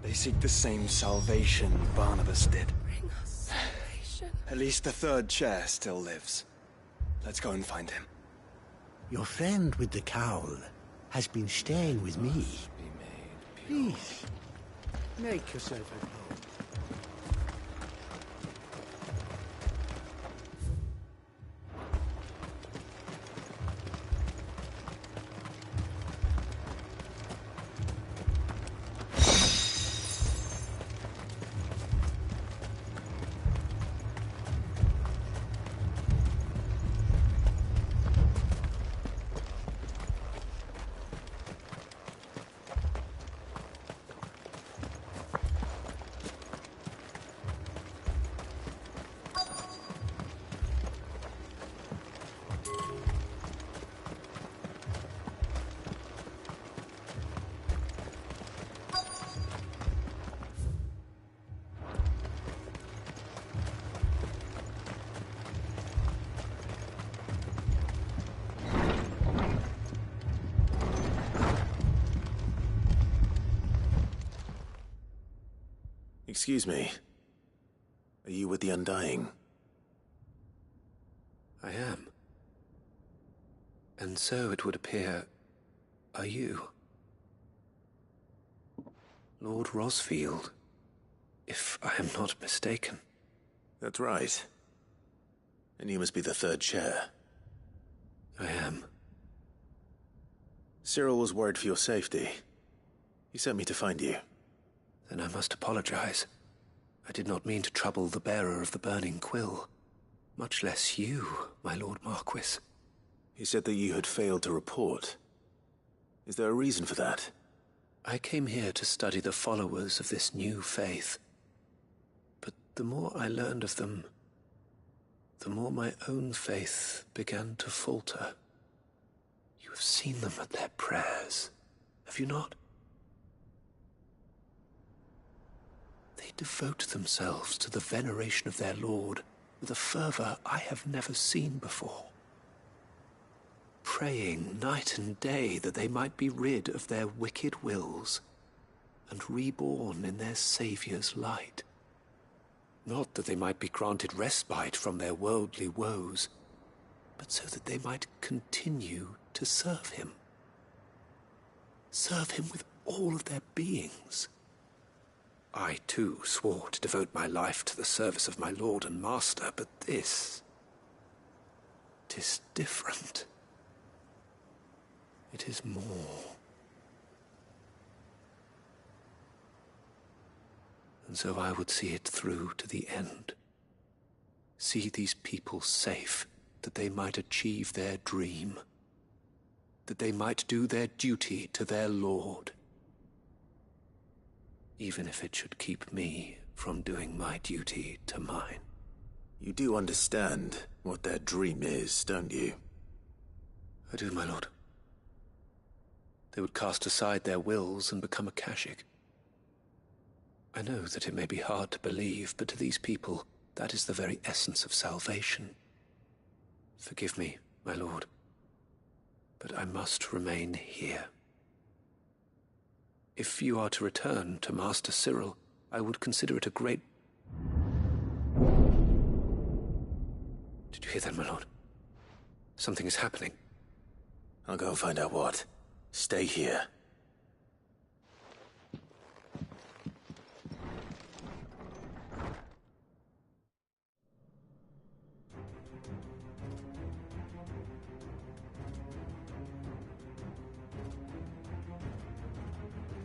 They seek the same salvation Barnabas did. Bring us salvation. At least the third chair still lives. Let's go and find him. Your friend with the cowl has been staying with me. Please, make yourself at home. Excuse me. Are you with the Undying? I am. And so it would appear, are you? Lord Rosfield, if I am not mistaken. That's right. And you must be the third chair. I am. Cyril was worried for your safety. He sent me to find you. Then I must apologize. I did not mean to trouble the bearer of the burning quill. Much less you, my Lord Marquis. He said that you had failed to report. Is there a reason for that? I came here to study the followers of this new faith. But the more I learned of them, the more my own faith began to falter. You have seen them at their prayers, have you not? They devote themselves to the veneration of their Lord with a fervor I have never seen before, praying night and day that they might be rid of their wicked wills and reborn in their Saviour's light. Not that they might be granted respite from their worldly woes, but so that they might continue to serve him. Serve him with all of their beings. I, too, swore to devote my life to the service of my Lord and Master, but this... 'tis different. It is more. And so I would see it through to the end. See these people safe, that they might achieve their dream. That they might do their duty to their Lord. Even if it should keep me from doing my duty to mine. You do understand what their dream is, don't you? I do, my lord. They would cast aside their wills and become a Kashik. I know that it may be hard to believe, but to these people, that is the very essence of salvation. Forgive me, my lord, but I must remain here. If you are to return to Master Cyril, I would consider it a great... Did you hear that, my lord? Something is happening. I'll go and find out what. Stay here.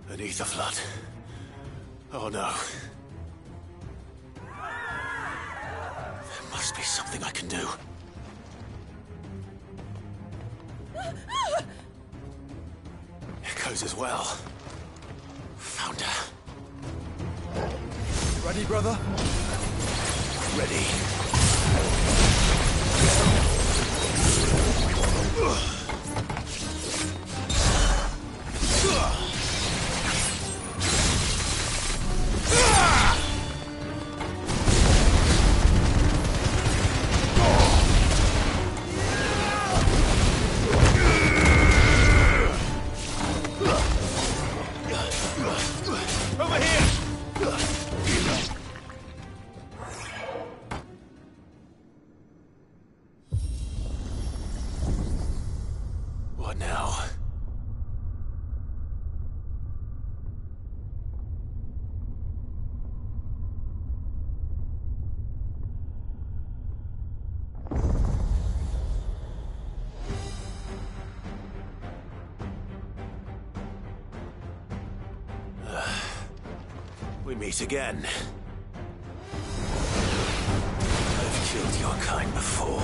Beneath the flood. Oh no. There must be something I can do. Echoes as well. Found her. Ready, brother? Ready. What now? We meet again. I've killed your kind before.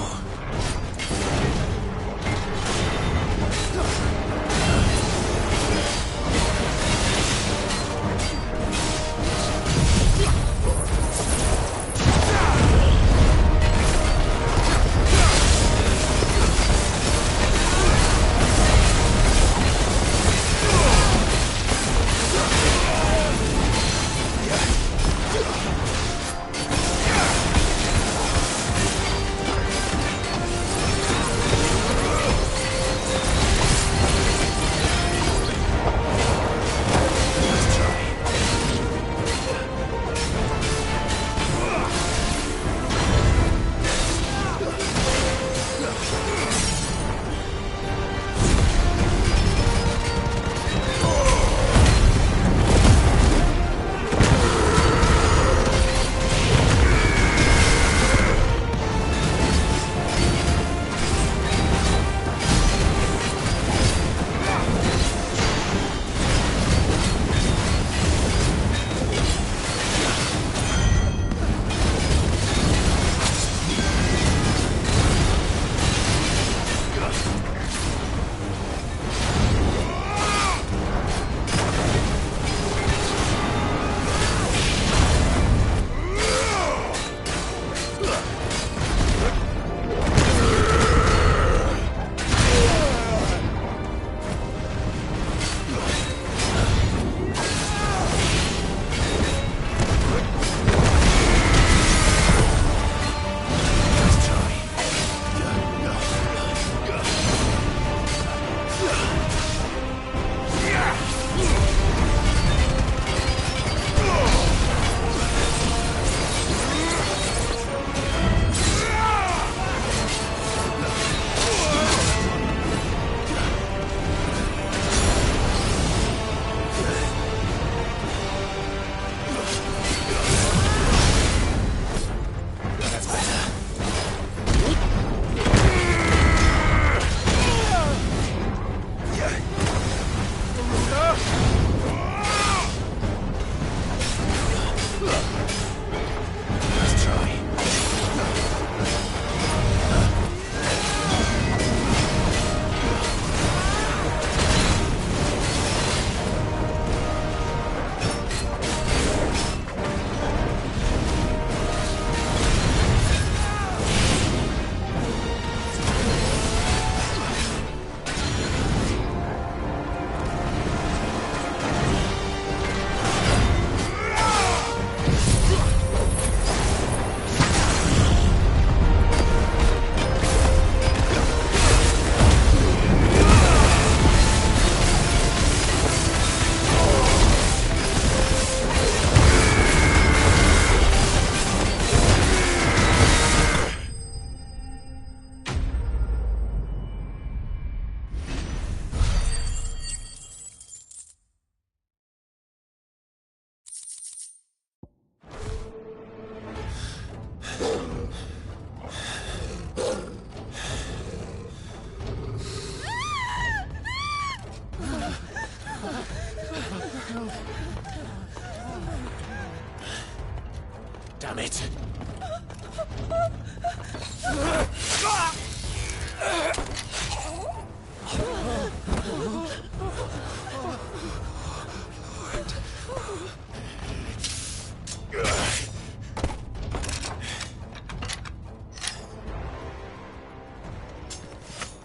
Damn it!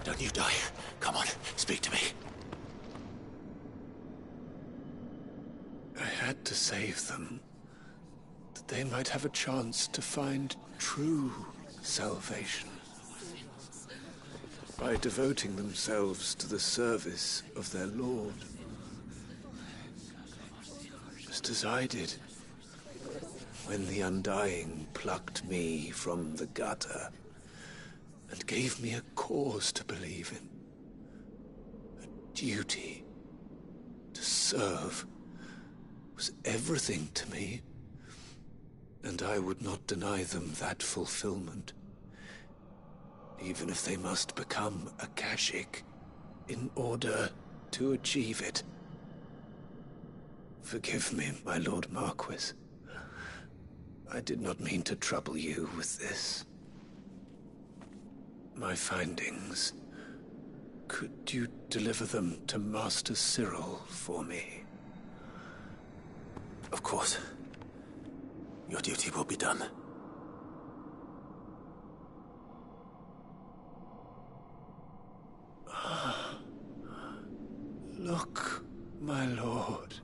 Don't you die. Come on, speak to me. I had to save them, that they might have a chance to find true salvation. By devoting themselves to the service of their Lord. Just as I did when the Undying plucked me from the gutter and gave me a cause to believe in. A duty to serve was everything to me, and I would not deny them that fulfillment, even if they must become a Kashik in order to achieve it. Forgive me, my Lord Marquis. I did not mean to trouble you with this. My findings. Could you deliver them to Master Cyril for me? Of course. Your duty will be done. Look, my lord.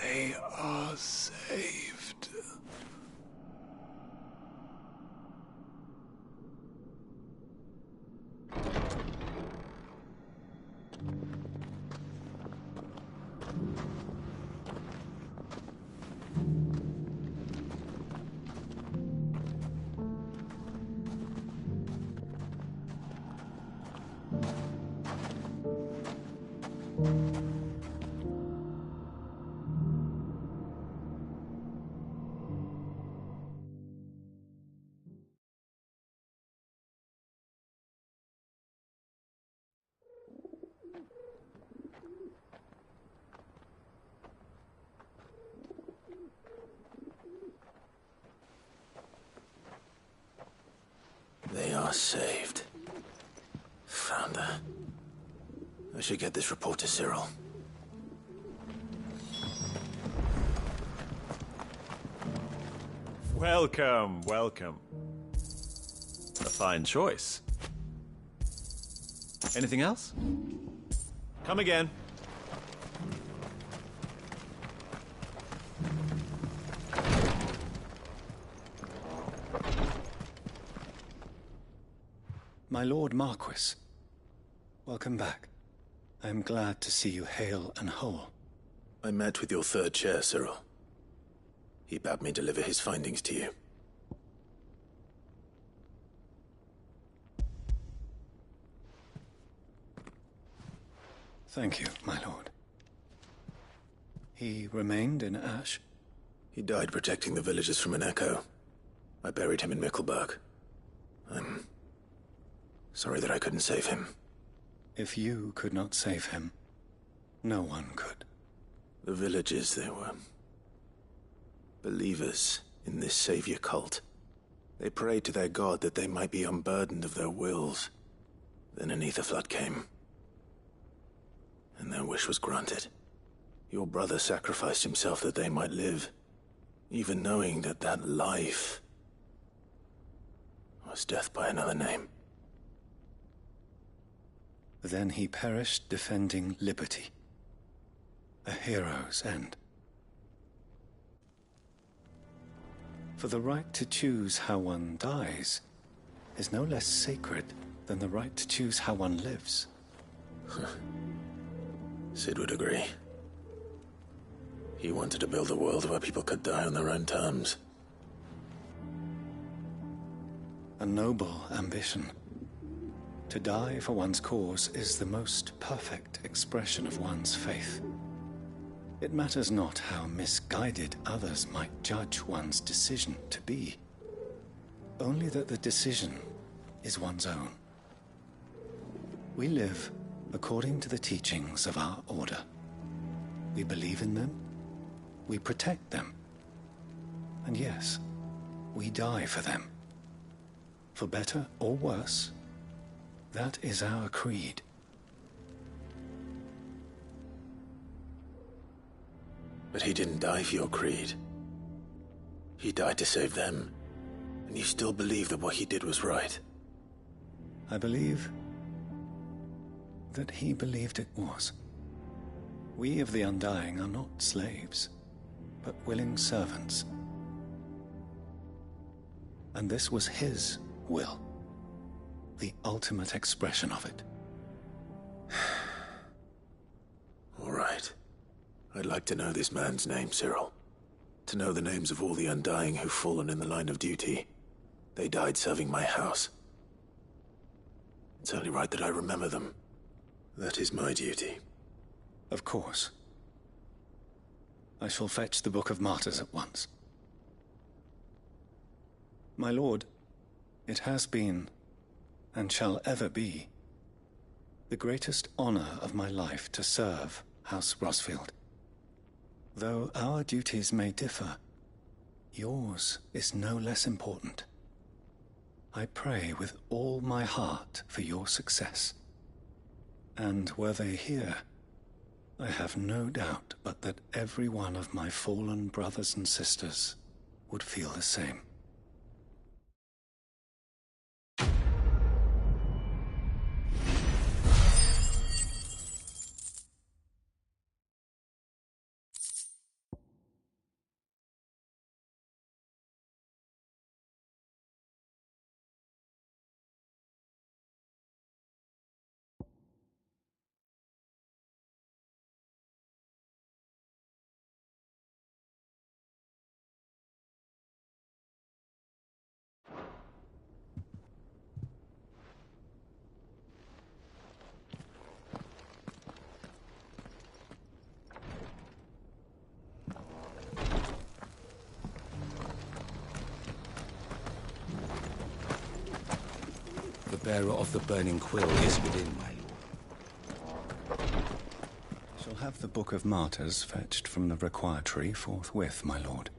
They are saved. They are saved. Founder. I should get this report to Cyril. Welcome, welcome. A fine choice. Anything else? Come again. My Lord Marquis, welcome back. I am glad to see you hale and whole. I met with your third chair, Cyril. He bade me deliver his findings to you. Thank you, my lord. He remained in Ash? He died protecting the villagers from an echo. I buried him in Mickelberg. I'm sorry that I couldn't save him. If you could not save him, no one could. The villagers, they were believers in this savior cult. They prayed to their god that they might be unburdened of their wills. Then an ether flood came, and their wish was granted. Your brother sacrificed himself that they might live, even knowing that that life was death by another name. Then he perished defending liberty. A hero's end. For the right to choose how one dies is no less sacred than the right to choose how one lives. Sid would agree. He wanted to build a world where people could die on their own terms. A noble ambition. To die for one's cause is the most perfect expression of one's faith. It matters not how misguided others might judge one's decision to be. Only that the decision is one's own. We live according to the teachings of our order. We believe in them. We protect them. And yes, we die for them. For better or worse, that is our creed. But he didn't die for your creed. He died to save them. And you still believe that what he did was right? I believe that he believed it was. We of the Undying are not slaves, but willing servants. And this was his will, the ultimate expression of it. All right. I'd like to know this man's name, Cyril. To know the names of all the Undying who've fallen in the line of duty. They died serving my house. It's only right that I remember them. That is my duty. Of course. I shall fetch the Book of Martyrs at once. My lord, it has been, and shall ever be, the greatest honor of my life to serve House Rosfield. Though our duties may differ, yours is no less important. I pray with all my heart for your success. And were they here, I have no doubt but that every one of my fallen brothers and sisters would feel the same. The bearer of the burning quill is within, my lord. Shall have the Book of Martyrs fetched from the requiatory forthwith, my lord.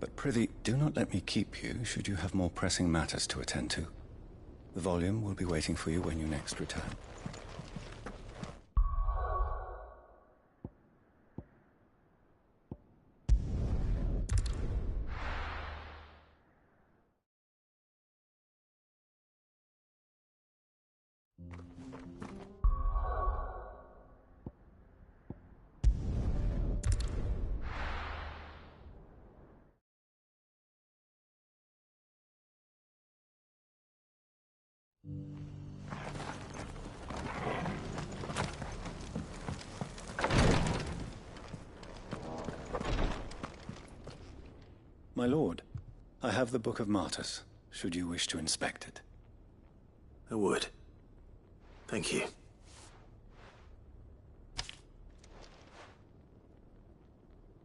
But prithee, do not let me keep you, should you have more pressing matters to attend to. The volume will be waiting for you when you next return. My lord, I have the Book of Martyrs, should you wish to inspect it. I would. Thank you.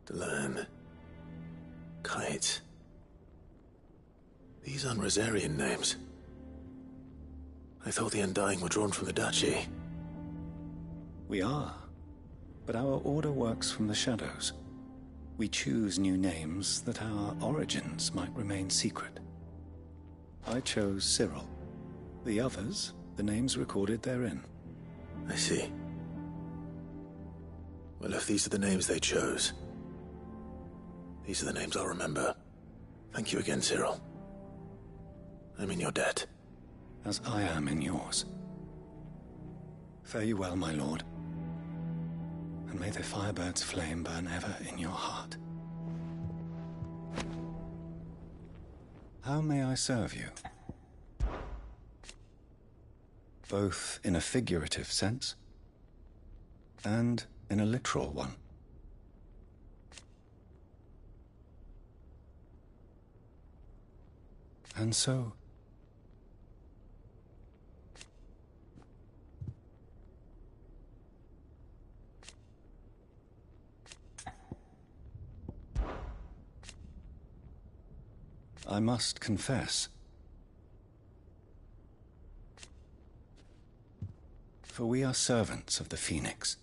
Delan. Kite. These aren't Rosarian names. I thought the Undying were drawn from the Duchy. We are, but our order works from the shadows. We choose new names that our origins might remain secret. I chose Cyril. The others, the names recorded therein. I see. Well, if these are the names they chose, these are the names I'll remember. Thank you again, Cyril. I'm in your debt. As I am in yours. Fare you well, my lord. And may the Firebird's flame burn ever in your heart. How may I serve you? Both in a figurative sense and in a literal one. And so, I must confess, for we are servants of the Phoenix.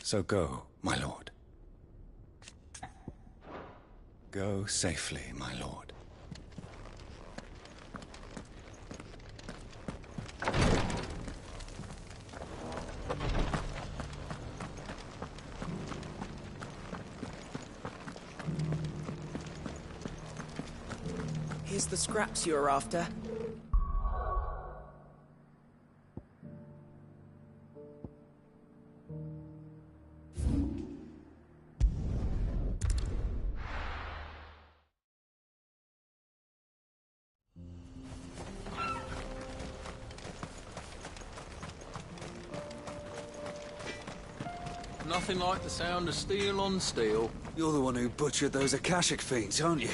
So go, my lord. Go safely, my lord. Here's the scraps you were after. Nothing like the sound of steel on steel. You're the one who butchered those Akashic fiends, aren't you?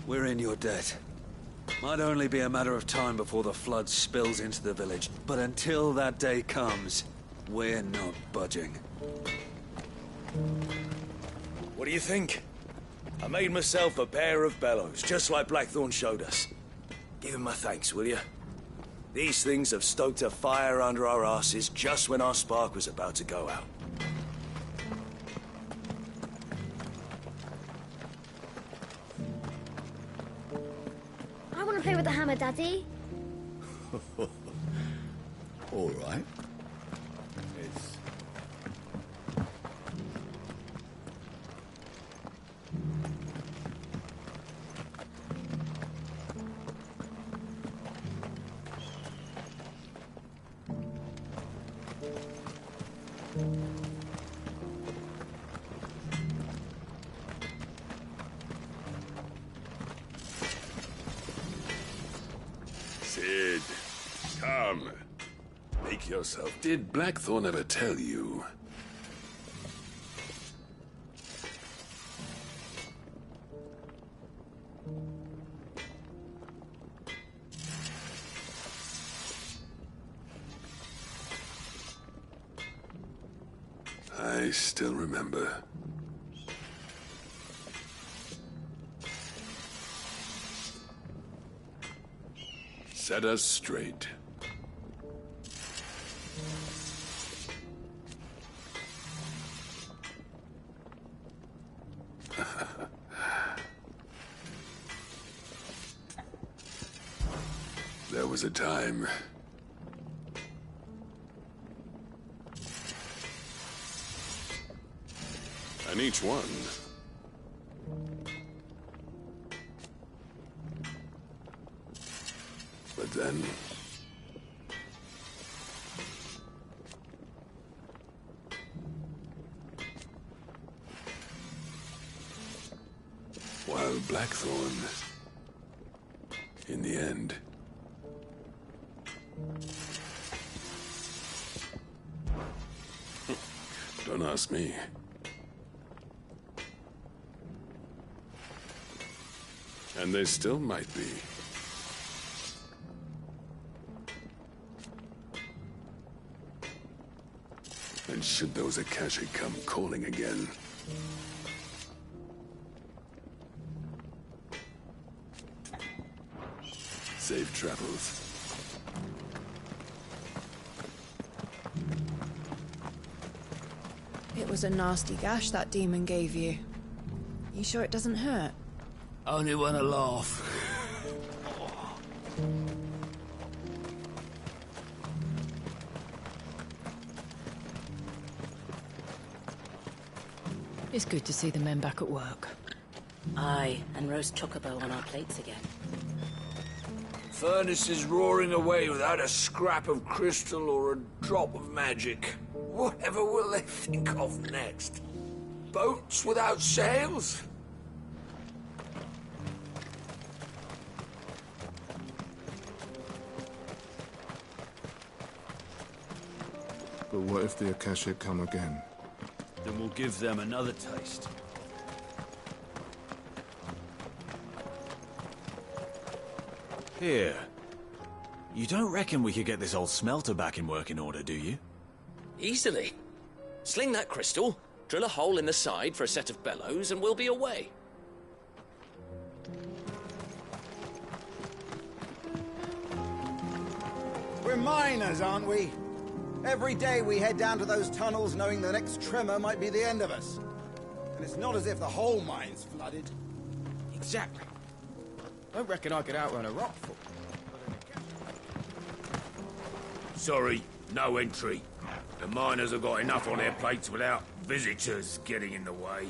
We're in your debt. Might only be a matter of time before the flood spills into the village, but until that day comes, we're not budging. What do you think? I made myself a pair of bellows, just like Blackthorn showed us. Give him my thanks, will you? These things have stoked a fire under our asses just when our spark was about to go out. I want to play with the hammer, Daddy. All right. It's... Sid, come. Make yourself. Did Blackthorn ever tell you? I still remember. Set us straight. There was a time. And each one but then while Blackthorn in the end don't ask me. And they still might be. And should those Akashic come calling again, safe travels. It was a nasty gash that demon gave you. You sure it doesn't hurt? Only when I laugh. It's good to see the men back at work. Aye, and roast chocobo on our plates again. Furnace is roaring away without a scrap of crystal or a drop of magic. Whatever will they think of next? Boats without sails? But what if the Akashic come again? Then we'll give them another taste. Here. You don't reckon we could get this old smelter back in working order, do you? Easily. Sling that crystal, drill a hole in the side for a set of bellows, and we'll be away. We're miners, aren't we? Every day we head down to those tunnels knowing the next tremor might be the end of us. And it's not as if the whole mine's flooded. Exactly. Don't reckon I could outrun a rockfall. Sorry, no entry. The miners have got enough on their plates without visitors getting in the way.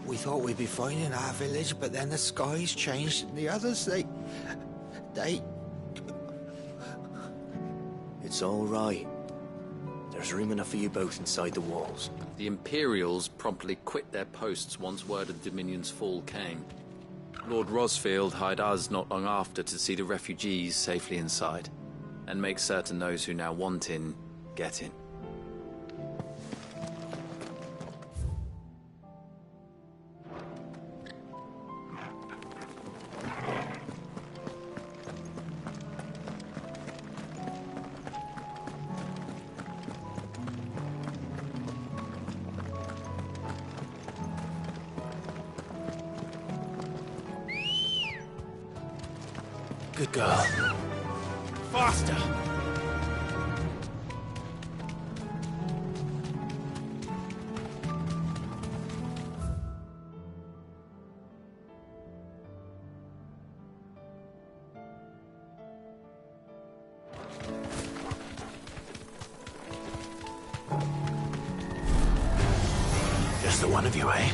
We thought we'd be fine in our village, but then the skies changed and the others, they... It's all right. There's room enough for you both inside the walls. The Imperials promptly quit their posts once word of the Dominion's fall came. Lord Rosfield hired us not long after to see the refugees safely inside, and make certain those who now want in, get in. Good girl. Faster! Just the one of you, eh?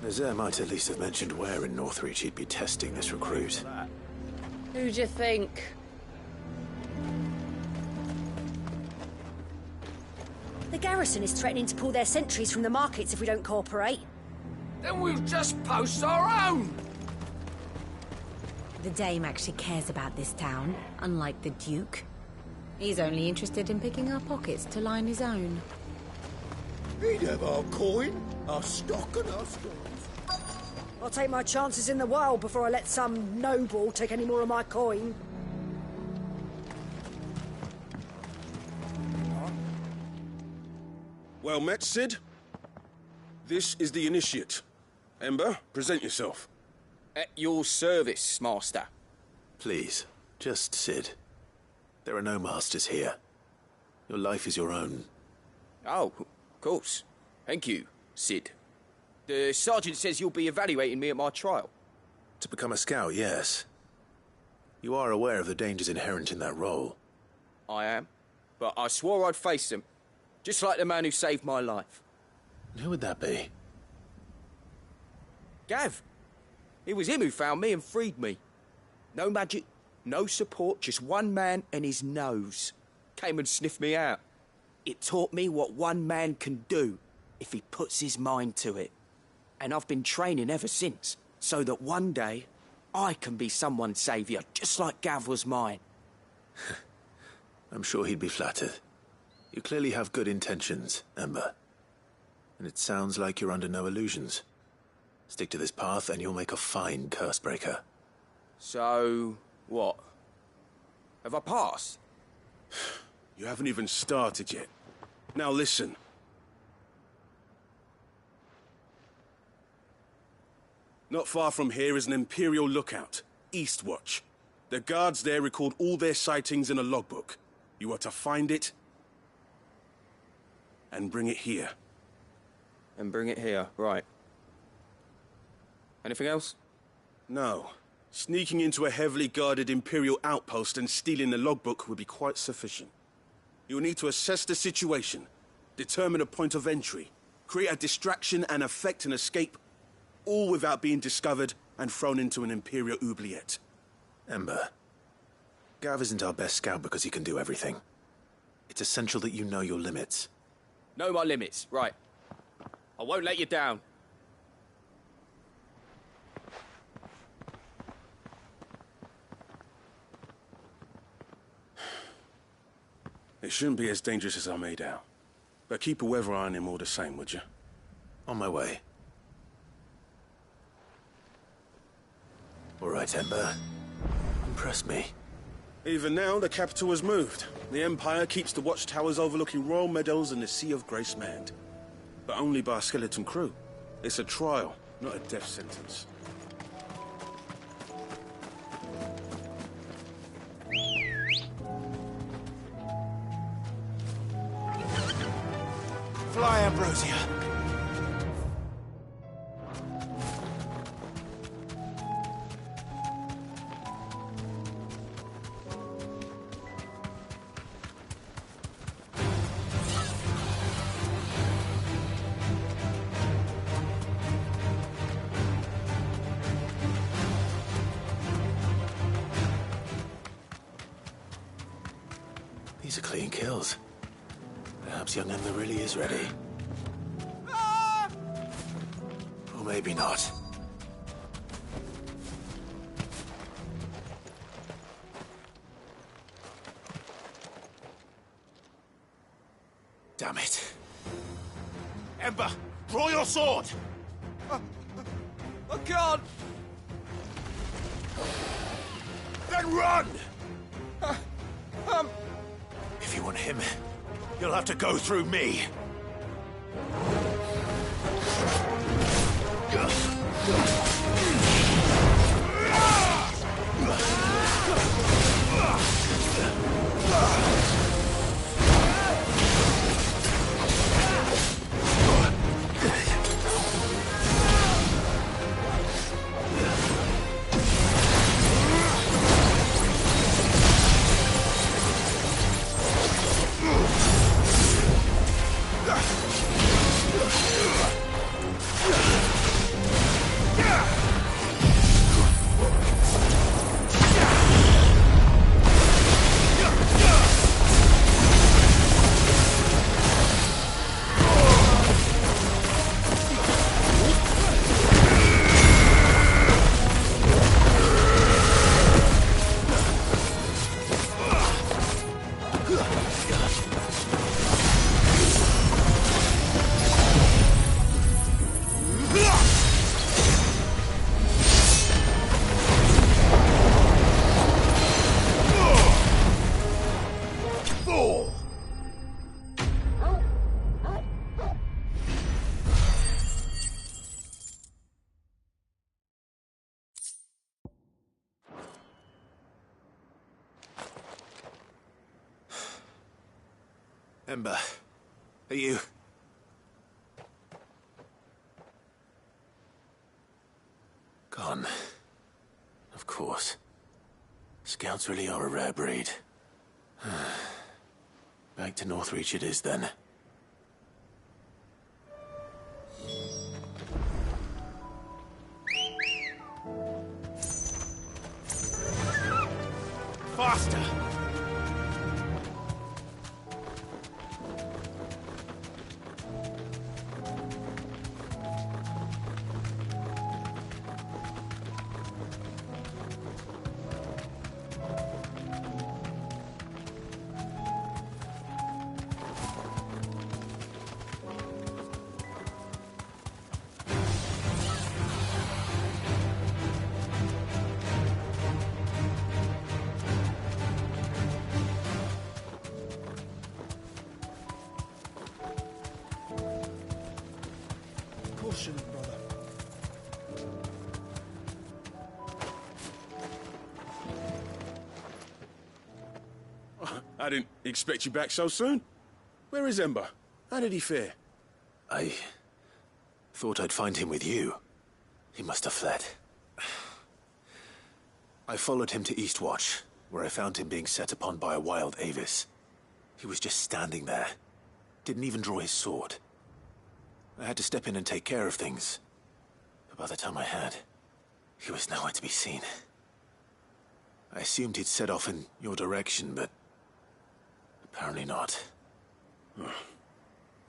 Nazaire might at least have mentioned where in Northreach he'd be testing this recruit. Who'd you think? The garrison is threatening to pull their sentries from the markets if we don't cooperate. Then we'll just post our own! The Dame actually cares about this town, unlike the Duke. He's only interested in picking our pockets to line his own. He'd have our coin, our stock and our stores. I'll take my chances in the world before I let some noble take any more of my coin. Well met, Cid. This is the Initiate. Ember, present yourself. At your service, Master. Please, just Cid. There are no masters here. Your life is your own. Oh, of course. Thank you, Cid. The Sergeant says you'll be evaluating me at my trial. To become a scout, yes. You are aware of the dangers inherent in that role. I am. But I swore I'd face them. Just like the man who saved my life. Who would that be? Gav. It was him who found me and freed me. No magic, no support, just one man and his nose. Came and sniffed me out. It taught me what one man can do if he puts his mind to it. And I've been training ever since, so that one day I can be someone's saviour, just like Gav was mine. I'm sure he'd be flattered. You clearly have good intentions, Ember. And it sounds like you're under no illusions. Stick to this path and you'll make a fine Cursebreaker. So, what? Have I passed? You haven't even started yet. Now listen. Not far from here is an Imperial lookout, Eastwatch. The guards there record all their sightings in a logbook. You are to find it and bring it here. And bring it here, right. Anything else? No. Sneaking into a heavily guarded Imperial outpost and stealing the logbook would be quite sufficient. You'll need to assess the situation, determine a point of entry, create a distraction and effect an escape, all without being discovered and thrown into an Imperial oubliette. Ember, Gav isn't our best scout because he can do everything. It's essential that you know your limits. Know my limits, right. I won't let you down. It shouldn't be as dangerous as I made out. But keep a weather eye on him all the same, would you? On my way. All right, Ember. Impress me. Even now, the capital has moved. The Empire keeps the watchtowers overlooking royal meadows and the Sea of Grace manned. But only by a skeleton crew. It's a trial, not a death sentence. Fly, Ambrosia. These are clean kills. Perhaps young Ember really is ready. Or maybe not. Damn it. Ember, draw your sword! I can't! Then run! If you want him, you'll have to go through me. Ember, are you... Gone. Of course. Scouts really are a rare breed. Back to Northreach it is, then. Faster! Caution, brother. I didn't expect you back so soon. Where is Ember? How did he fare? I thought I'd find him with you. He must have fled. I followed him to Eastwatch, where I found him being set upon by a wild Avis. He was just standing there. Didn't even draw his sword. I had to step in and take care of things. But by the time I had, he was nowhere to be seen. I assumed he'd set off in your direction, but apparently not. Oh,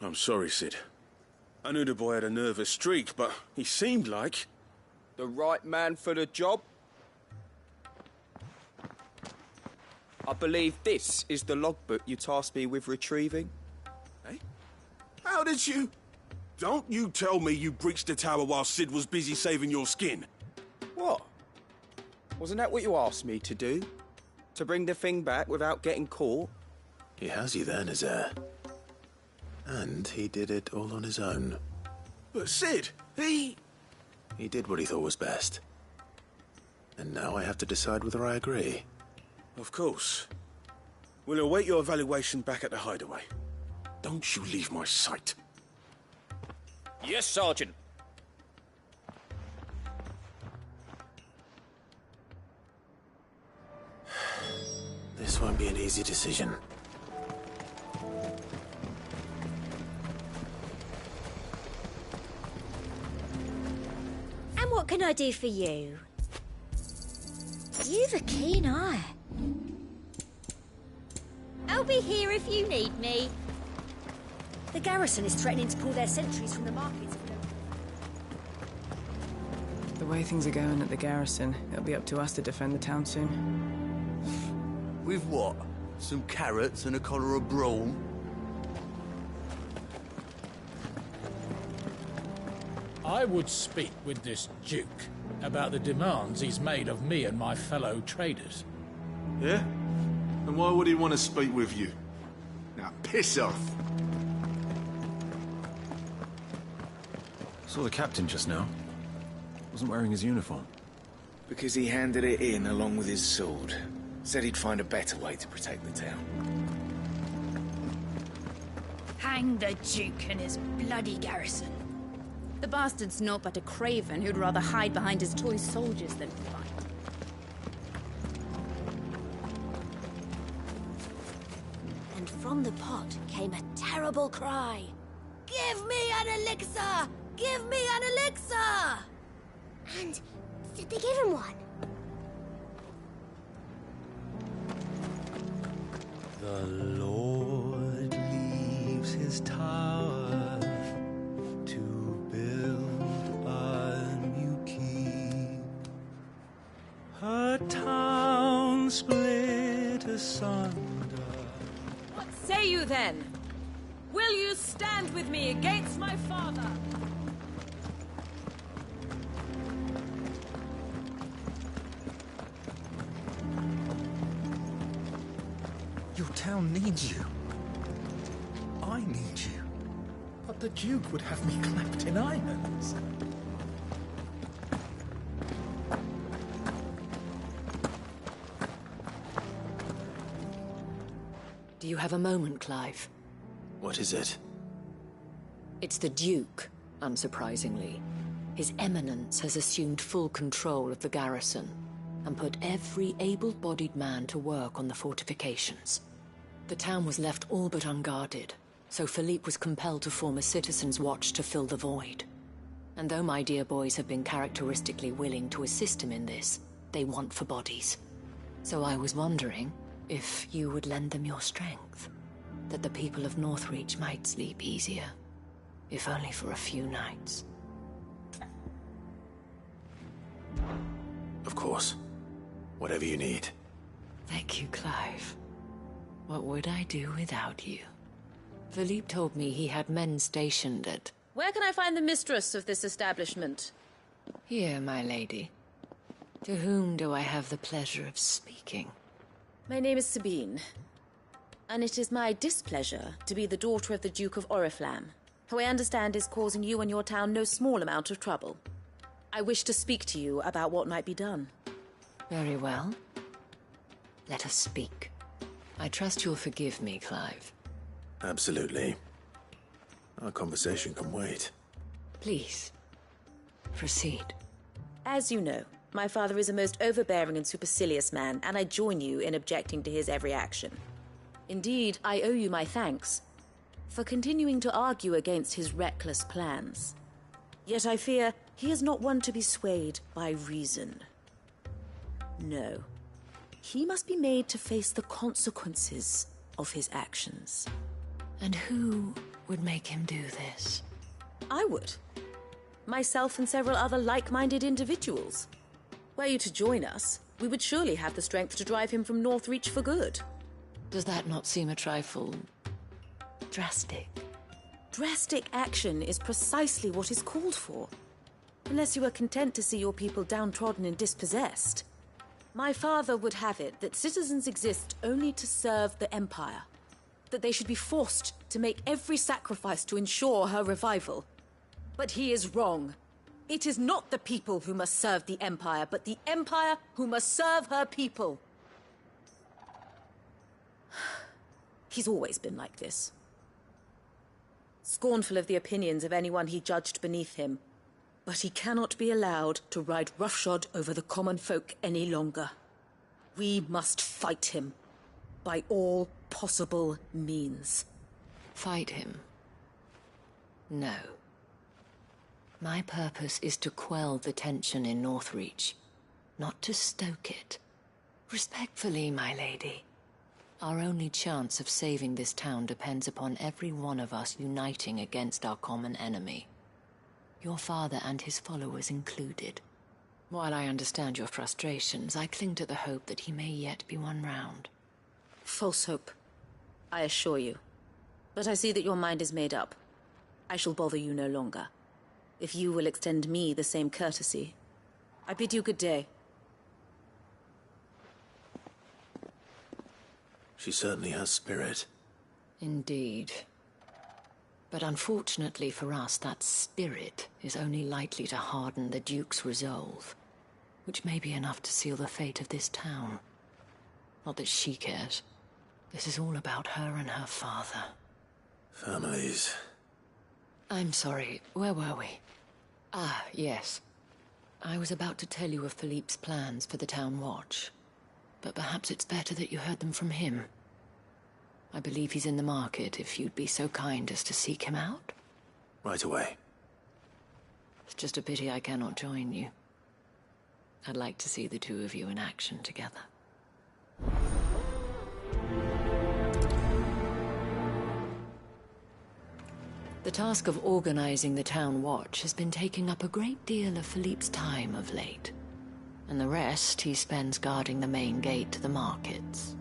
I'm sorry, Sid. I knew the boy had a nervous streak, but he seemed like... The right man for the job? I believe this is the logbook you tasked me with retrieving. Eh? How did you... Don't you tell me you breached the tower while Sid was busy saving your skin. What? Wasn't that what you asked me to do? To bring the thing back without getting caught? He has you then, his heir. And he did it all on his own. But Sid, he did what he thought was best. And now I have to decide whether I agree. Of course. We'll await your evaluation back at the hideaway. Don't you leave my sight. Yes, Sergeant. This won't be an easy decision. And what can I do for you? You've a keen eye. I'll be here if you need me. The garrison is threatening to pull their sentries from the markets. The way things are going at the garrison, it'll be up to us to defend the town soon. With what? Some carrots and a collar of brawn? I would speak with this Duke about the demands he's made of me and my fellow traders. Yeah? And why would he want to speak with you? Now, piss off! Saw the captain just now. Wasn't wearing his uniform. Because he handed it in along with his sword. Said he'd find a better way to protect the town. Hang the Duke and his bloody garrison. The bastard's naught but a craven who'd rather hide behind his toy soldiers than fight. And from the pot came a terrible cry. Give me an elixir! Give me an elixir! And did they give him one? The Lord leaves his tower to build a new keep. A town split asunder. What say you then? Will you stand with me against my father? Your town needs you. I need you. But the Duke would have me clapped in irons. Do you have a moment, Clive? What is it? It's the Duke, unsurprisingly. His Eminence has assumed full control of the garrison and put every able-bodied man to work on the fortifications. The town was left all but unguarded, so Philippe was compelled to form a citizen's watch to fill the void. And though my dear boys have been characteristically willing to assist him in this, they want for bodies. So I was wondering if you would lend them your strength, that the people of Northreach might sleep easier, if only for a few nights. Of course. Whatever you need. Thank you, Clive. What would I do without you? Philippe told me he had men stationed at... Where can I find the mistress of this establishment? Here, my lady. To whom do I have the pleasure of speaking? My name is Sabine, and it is my displeasure to be the daughter of the Duke of Oriflamme, who I understand is causing you and your town no small amount of trouble. I wish to speak to you about what might be done. Very well. Let us speak. I trust you'll forgive me, Clive. Absolutely. Our conversation can wait. Please, proceed. As you know, my father is a most overbearing and supercilious man, and I join you in objecting to his every action. Indeed, I owe you my thanks for continuing to argue against his reckless plans. Yet I fear he is not one to be swayed by reason. No. He must be made to face the consequences of his actions. And who would make him do this? I would. Myself and several other like-minded individuals. Were you to join us, we would surely have the strength to drive him from Northreach for good. Does that not seem a trifle... drastic? Drastic action is precisely what is called for. Unless you are content to see your people downtrodden and dispossessed. My father would have it that citizens exist only to serve the Empire. That they should be forced to make every sacrifice to ensure her revival. But he is wrong. It is not the people who must serve the Empire, but the Empire who must serve her people. He's always been like this. Scornful of the opinions of anyone he judged beneath him. But he cannot be allowed to ride roughshod over the common folk any longer. We must fight him. By all possible means. Fight him? No. My purpose is to quell the tension in Northreach, not to stoke it. Respectfully, my lady. Our only chance of saving this town depends upon every one of us uniting against our common enemy. Your father and his followers included. While I understand your frustrations, I cling to the hope that he may yet be won round. False hope, I assure you. But I see that your mind is made up. I shall bother you no longer. If you will extend me the same courtesy, I bid you good day. She certainly has spirit. Indeed. But unfortunately for us, that spirit is only likely to harden the Duke's resolve, which may be enough to seal the fate of this town. Not that she cares. This is all about her and her father. Families. I'm sorry, where were we? Ah, yes. I was about to tell you of Philippe's plans for the town watch, but perhaps it's better that you heard them from him. I believe he's in the market, if you'd be so kind as to seek him out. Right away. It's just a pity I cannot join you. I'd like to see the two of you in action together. The task of organizing the town watch has been taking up a great deal of Philippe's time of late, and the rest he spends guarding the main gate to the markets.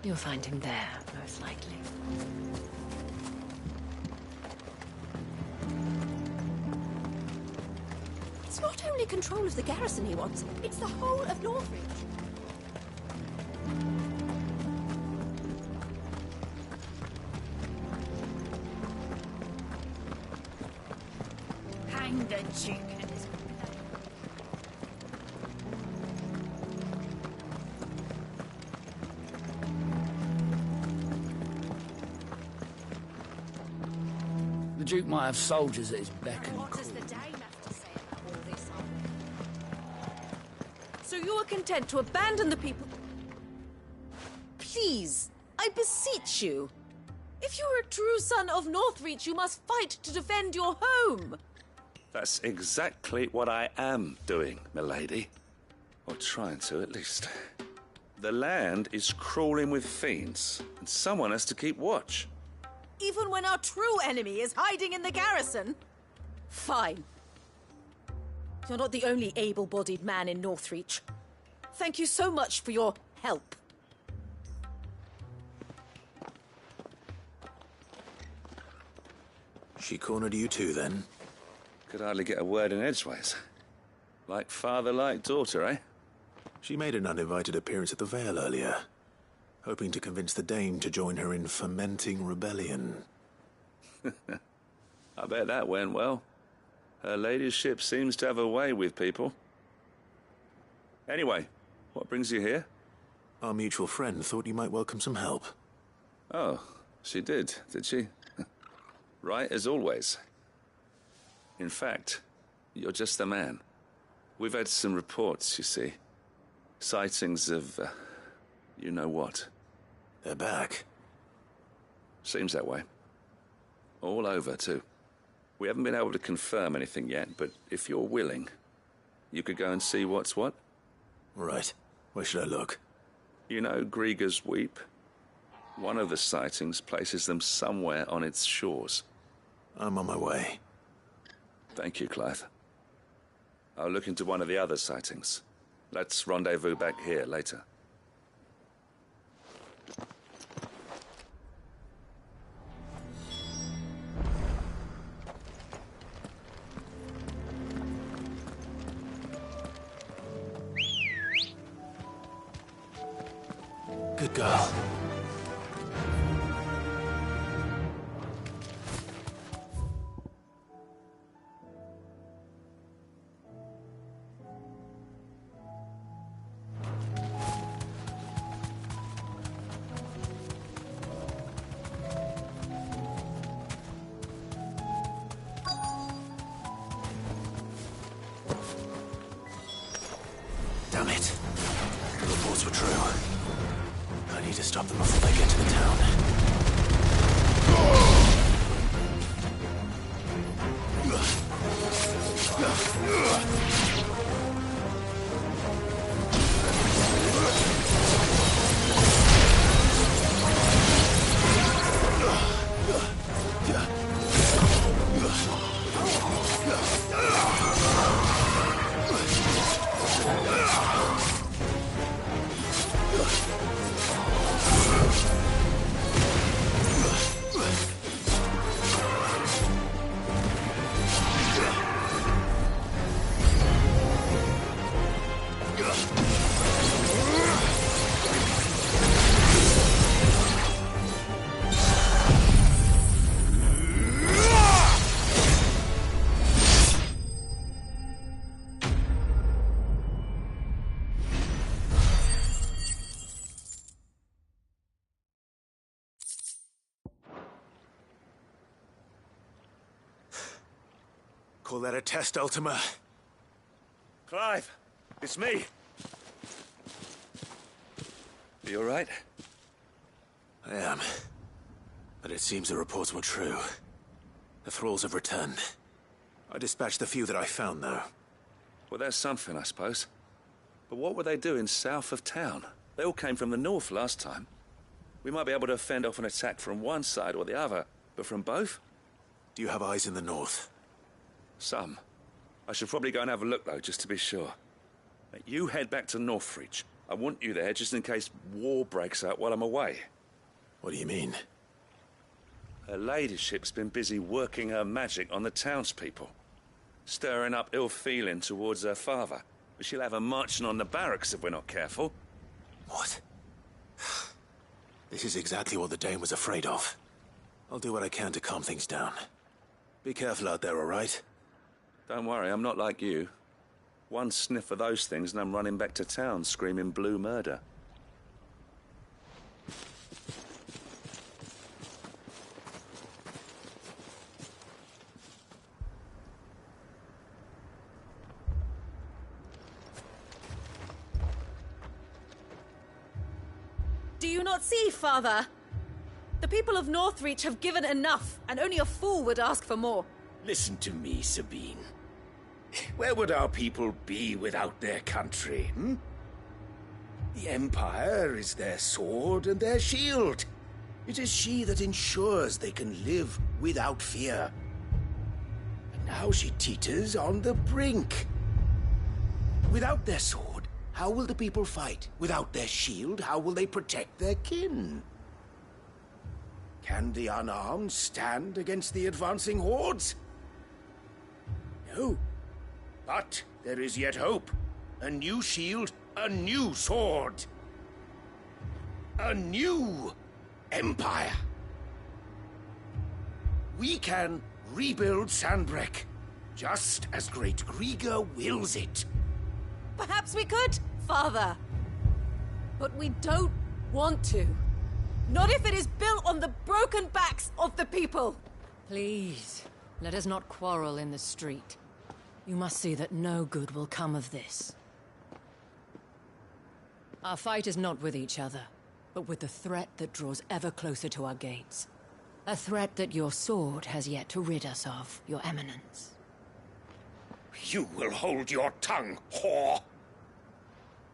You'll find him there, most likely. It's not only control of the garrison he wants, it's the whole of Northreach. Hang the Duke and his... The Duke might have soldiers at his beck and What call. does the Dame have to say about all this? So you are content to abandon the people? Please, I beseech you. If you're a true son of Northreach, you must fight to defend your home. That's exactly what I am doing, milady. Or trying to, at least. The land is crawling with fiends, and someone has to keep watch. Even when our true enemy is hiding in the garrison? Fine. You're not the only able-bodied man in Northreach. Thank you so much for your help. She cornered you too, then? Could hardly get a word in edgeways. Like father, like daughter, eh? She made an uninvited appearance at the Vale earlier, hoping to convince the Dane to join her in fomenting rebellion. I bet that went well. Her ladyship seems to have a way with people. Anyway, what brings you here? Our mutual friend thought you might welcome some help. Oh, she did she? Right as always. In fact, you're just the man. We've had some reports, you see. Sightings of, you know what. They're back. Seems that way. All over, too. We haven't been able to confirm anything yet, but if you're willing, you could go and see what's what. Right. Where should I look? You know Grieger's Weep? One of the sightings places them somewhere on its shores. I'm on my way. Thank you, Clive. I'll look into one of the other sightings. Let's rendezvous back here later. Good girl. Damn it. The reports were true. I need to stop them before they get to the town. Call that a test, Ultima? Clive, it's me. You all right? I am. But it seems the reports were true. The thralls have returned. I dispatched the few that I found, though. Well, that's something, I suppose. But what were they doing south of town? They all came from the north last time. We might be able to fend off an attack from one side or the other, but from both? Do you have eyes in the north? Some. I should probably go and have a look, though, just to be sure. You head back to Northreach. I want you there just in case war breaks out while I'm away. What do you mean? Her ladyship's been busy working her magic on the townspeople, stirring up ill feeling towards her father. But she'll have her marching on the barracks if we're not careful. What? This is exactly what the Dane was afraid of. I'll do what I can to calm things down. Be careful out there, all right? Don't worry, I'm not like you. One sniff of those things and I'm running back to town screaming blue murder. Do you not see, Father? The people of Northreach have given enough, and only a fool would ask for more. Listen to me, Sabine. Where would our people be without their country, hmm? The Empire is their sword and their shield. It is she that ensures they can live without fear. And now she teeters on the brink. Without their sword, how will the people fight? Without their shield, how will they protect their kin? Can the unarmed stand against the advancing hordes? No. But there is yet hope. A new shield, a new sword. A new empire. We can rebuild Sandbreck, just as Great Grieger wills it. Perhaps we could, Father. But we don't want to. Not if it is built on the broken backs of the people. Please, let us not quarrel in the street. You must see that no good will come of this. Our fight is not with each other, but with the threat that draws ever closer to our gates. A threat that your sword has yet to rid us of, Your Eminence. You will hold your tongue, whore!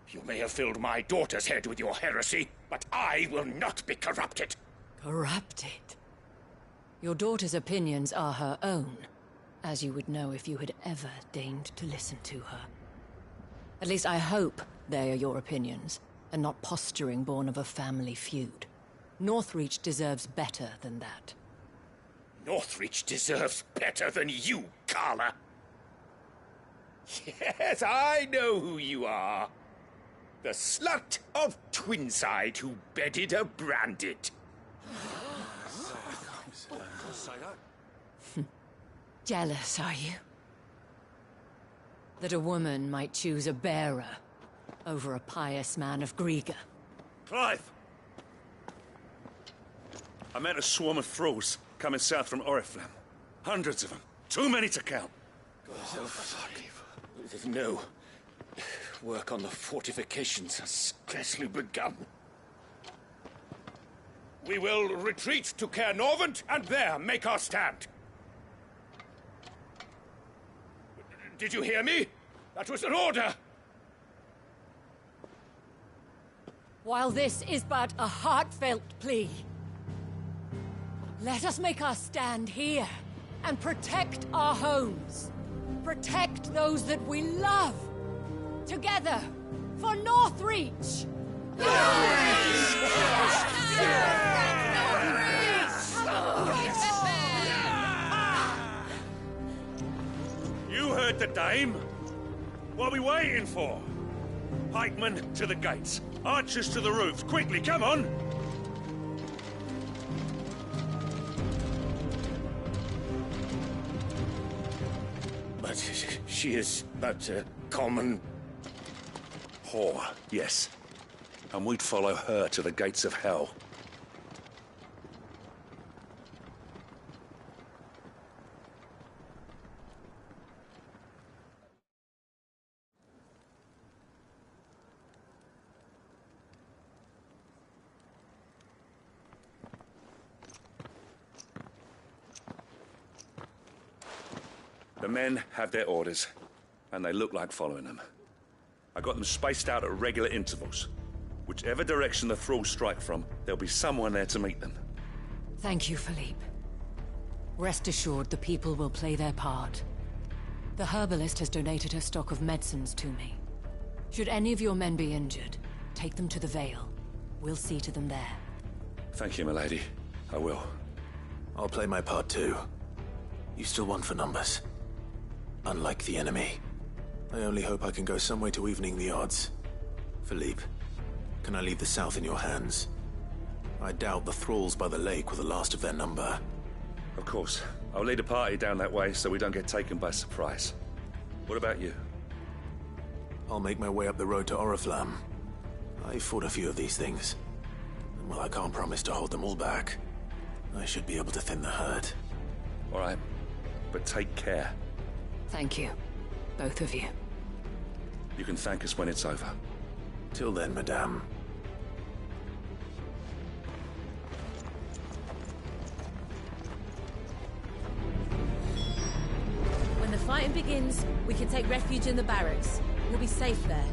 You may have filled my daughter's head with your heresy, but I will not be corrupted. Corrupted? Your daughter's opinions are her own, as you would know if you had ever deigned to listen to her. At least I hope they are your opinions, and not posturing born of a family feud. Northreach deserves better than that. Northreach deserves better than you, Carla. Yes, I know who you are. The slut of Twinside who bedded a Branded. Jealous, are you? That a woman might choose a bearer over a pious man of Grieger. Clive! I met a swarm of thralls coming south from Oriflamme. Hundreds of them. Too many to count. Oh, fuck. No. Work on the fortifications has scarcely begun. We will retreat to Caernarvon and there make our stand. Did you hear me? That was an order! While this is but a heartfelt plea, let us make our stand here and protect our homes. Protect those that we love. Together, for Northreach! You heard the dame. What are we waiting for? Pikemen to the gates. Archers to the roofs. Quickly, come on! But she is but a common whore, yes. And we'd follow her to the gates of hell. The men have their orders, and they look like following them. I got them spaced out at regular intervals. Whichever direction the thralls strike from, there'll be someone there to meet them. Thank you, Philippe. Rest assured the people will play their part. The herbalist has donated her stock of medicines to me. Should any of your men be injured, take them to the Vale. We'll see to them there. Thank you, milady. I will. I'll play my part too. You still won for numbers. Unlike the enemy. I only hope I can go some way to evening the odds. Philippe, can I leave the south in your hands? I doubt the thralls by the lake were the last of their number. Of course. I'll lead a party down that way so we don't get taken by surprise. What about you? I'll make my way up the road to Oriflamme. I fought a few of these things. And while I can't promise to hold them all back, I should be able to thin the herd. All right. But take care. Thank you. Both of you. You can thank us when it's over. Till then, madame. begins, we can take refuge in the barracks. We'll be safe there.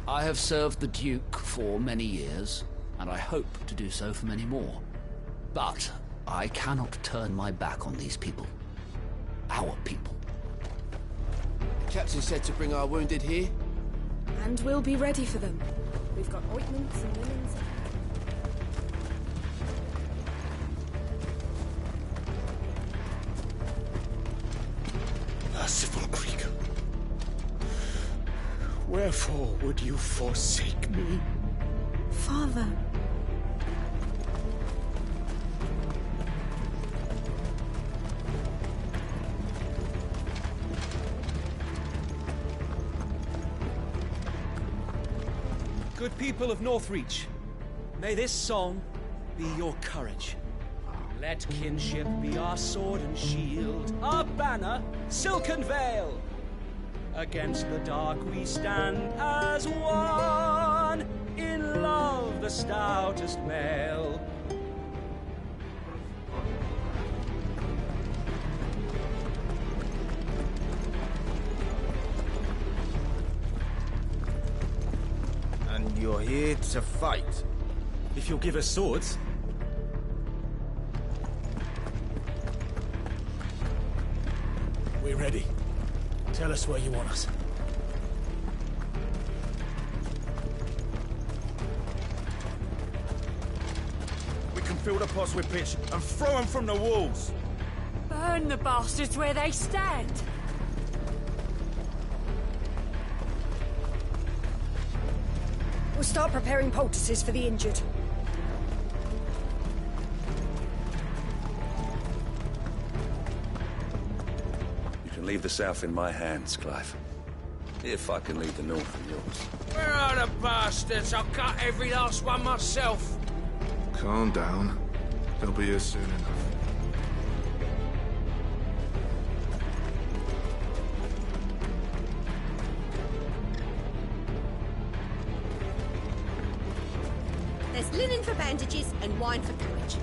I have served the Duke for many years, and I hope to do so for many more. But I cannot turn my back on these people. Our people. The captain said to bring our wounded here. And we'll be ready for them. We've got ointments and linens. Merciful creature, wherefore would you forsake me? Father. Good people of Northreach, may this song be your courage. Let kinship be our sword and shield, our banner, silken veil. Against the dark we stand as one, in love the stoutest male. And you're here to fight? If you'll give us swords. We're ready. Tell us where you want us. We can fill the pots with pitch and throw them from the walls. Burn the bastards where they stand. We'll start preparing poultices for the injured. Leave the south in my hands, Clive. If I can leave the north in yours. Where are the bastards? I'll cut every last one myself. Calm down. They'll be here soon enough. There's linen for bandages and wine for courage.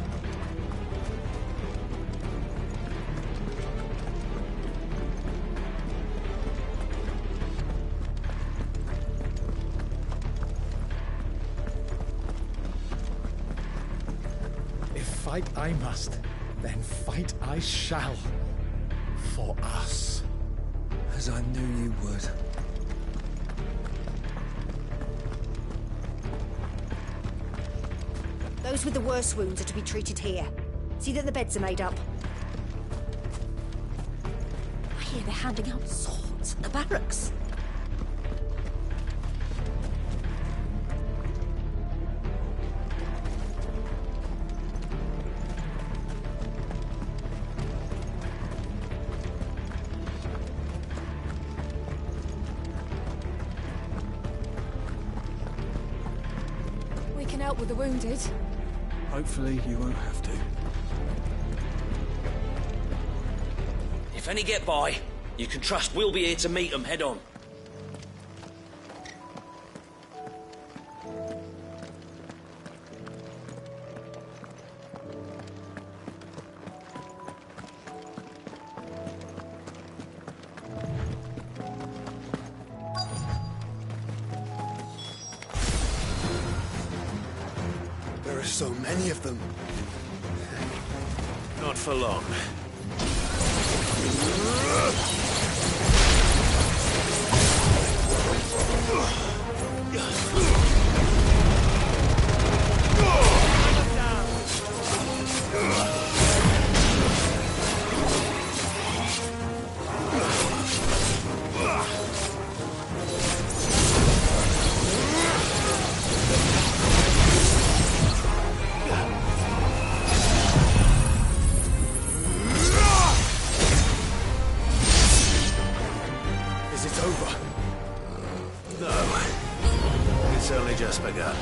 Fight I must, then fight I shall. For us. As I knew you would. Those with the worst wounds are to be treated here. See that the beds are made up. I hear they're handing out swords at the barracks. Help with the wounded. Hopefully you won't have to. If any get by, you can trust we'll be here to meet them head on. So many of them. Not for long. Just begun.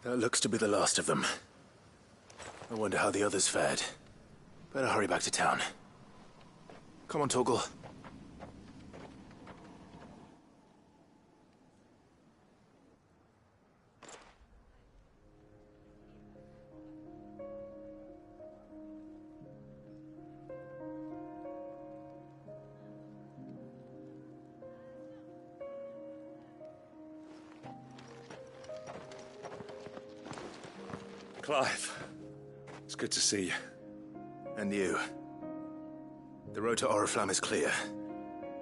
That looks to be the last of them. I wonder how the others fared. Better hurry back to town. Come on, Torgal. Clive, it's good to see you. And you. The road to Oriflamme is clear.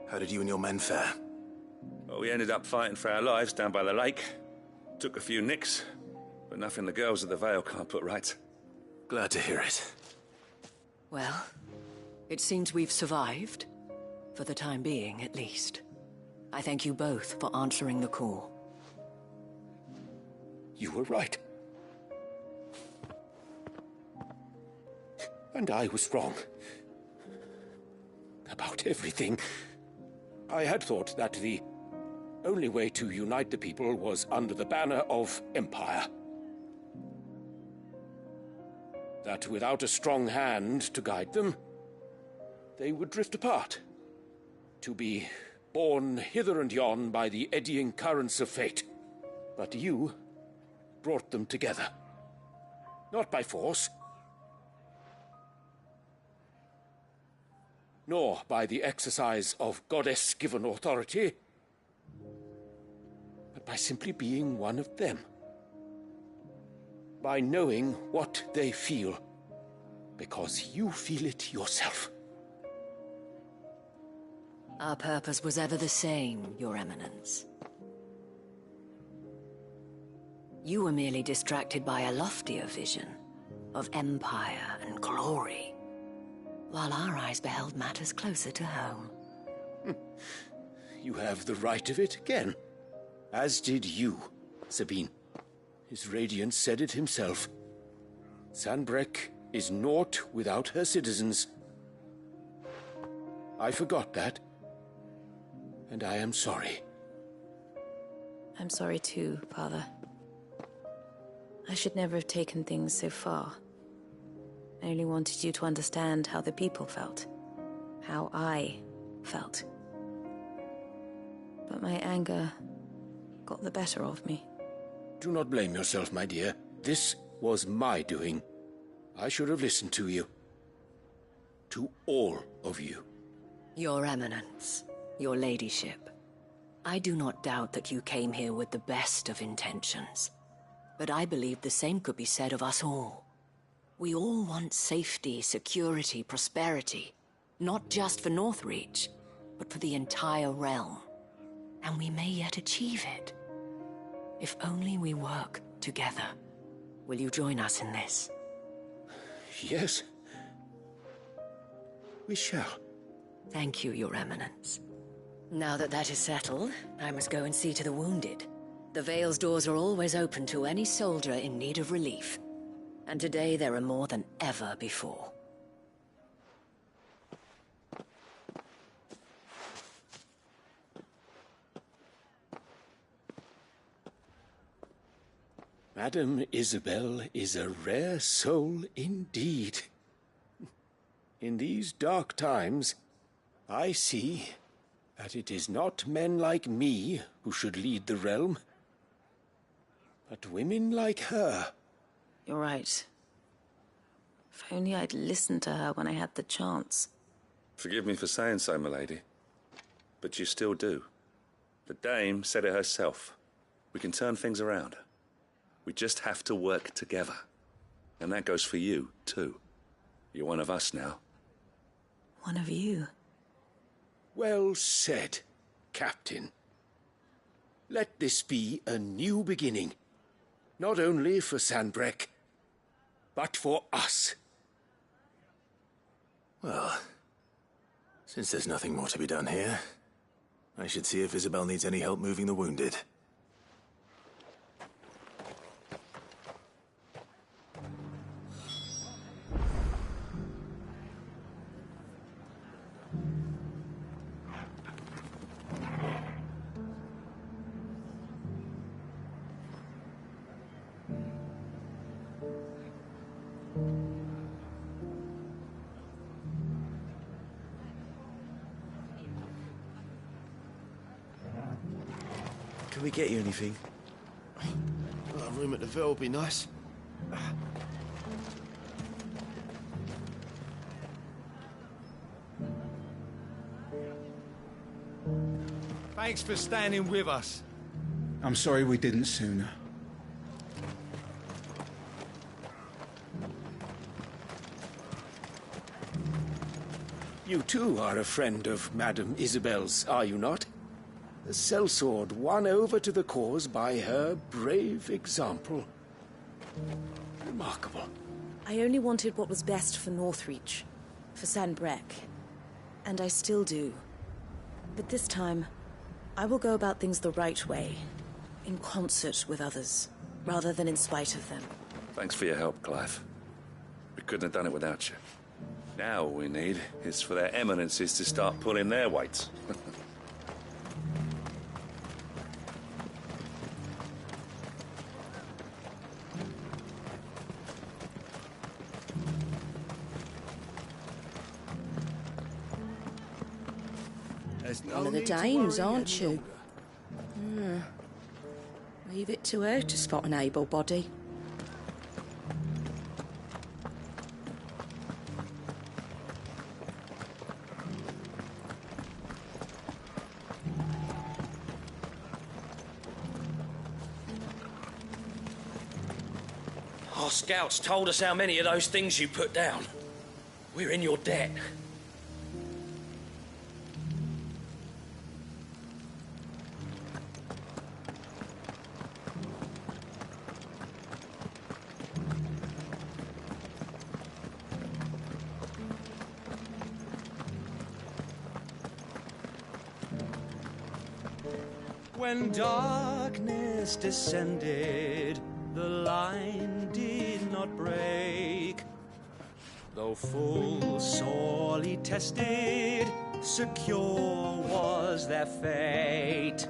How did you and your men fare? Well, we ended up fighting for our lives down by the lake. Took a few nicks, but nothing the girls of the Vale can't put right. Glad to hear it. Well, it seems we've survived. For the time being, at least. I thank you both for answering the call. You were right. And I was wrong. About everything. I had thought that the only way to unite the people was under the banner of Empire. That without a strong hand to guide them, they would drift apart. To be borne hither and yon by the eddying currents of fate. But you brought them together. Not by force, nor by the exercise of goddess-given authority, but by simply being one of them. By knowing what they feel, because you feel it yourself. Our purpose was ever the same, Your Eminence. You were merely distracted by a loftier vision of empire and glory, while our eyes beheld matters closer to home. You have the right of it again. As did you, Sabine. His radiance said it himself. Sanbreque is naught without her citizens. I forgot that, and I am sorry. I'm sorry too, Father. I should never have taken things so far. I only wanted you to understand how the people felt. How I felt. But my anger got the better of me. Do not blame yourself, my dear. This was my doing. I should have listened to you. To all of you. Your Eminence, your Ladyship, I do not doubt that you came here with the best of intentions. But I believe the same could be said of us all. We all want safety, security, prosperity. Not just for Northreach, but for the entire realm. And we may yet achieve it. If only we work together. Will you join us in this? Yes. We shall. Thank you, Your Eminence. Now that that is settled, I must go and see to the wounded. The Vale's doors are always open to any soldier in need of relief. And today there are more than ever before. Madame Isabel is a rare soul indeed. In these dark times, I see that it is not men like me who should lead the realm, but women like her. You're right. If only I'd listened to her when I had the chance. Forgive me for saying so, milady, but you still do. The Dame said it herself. We can turn things around. We just have to work together. And that goes for you, too. You're one of us now. One of you? Well said, Captain. Let this be a new beginning. Not only for Sanbreque, but for us. Well, since there's nothing more to be done here, I should see if Isabel needs any help moving the wounded. Can we get you anything? A room at the Ville would be nice. Thanks for standing with us. I'm sorry we didn't sooner. You too are a friend of Madame Isabel's, are you not? The sellsword won over to the cause by her brave example. Remarkable. I only wanted what was best for Northreach, for Sanbreque, and I still do. But this time, I will go about things the right way, in concert with others, rather than in spite of them. Thanks for your help, Clive. We couldn't have done it without you. Now all we need is for their eminences to start pulling their weight. One of the dames, aren't you? Leave it to her to spot an able body. Our scouts told us how many of those things you put down. We're in your debt. When darkness descended, the line did not break. Though full sorely tested, secure was their fate.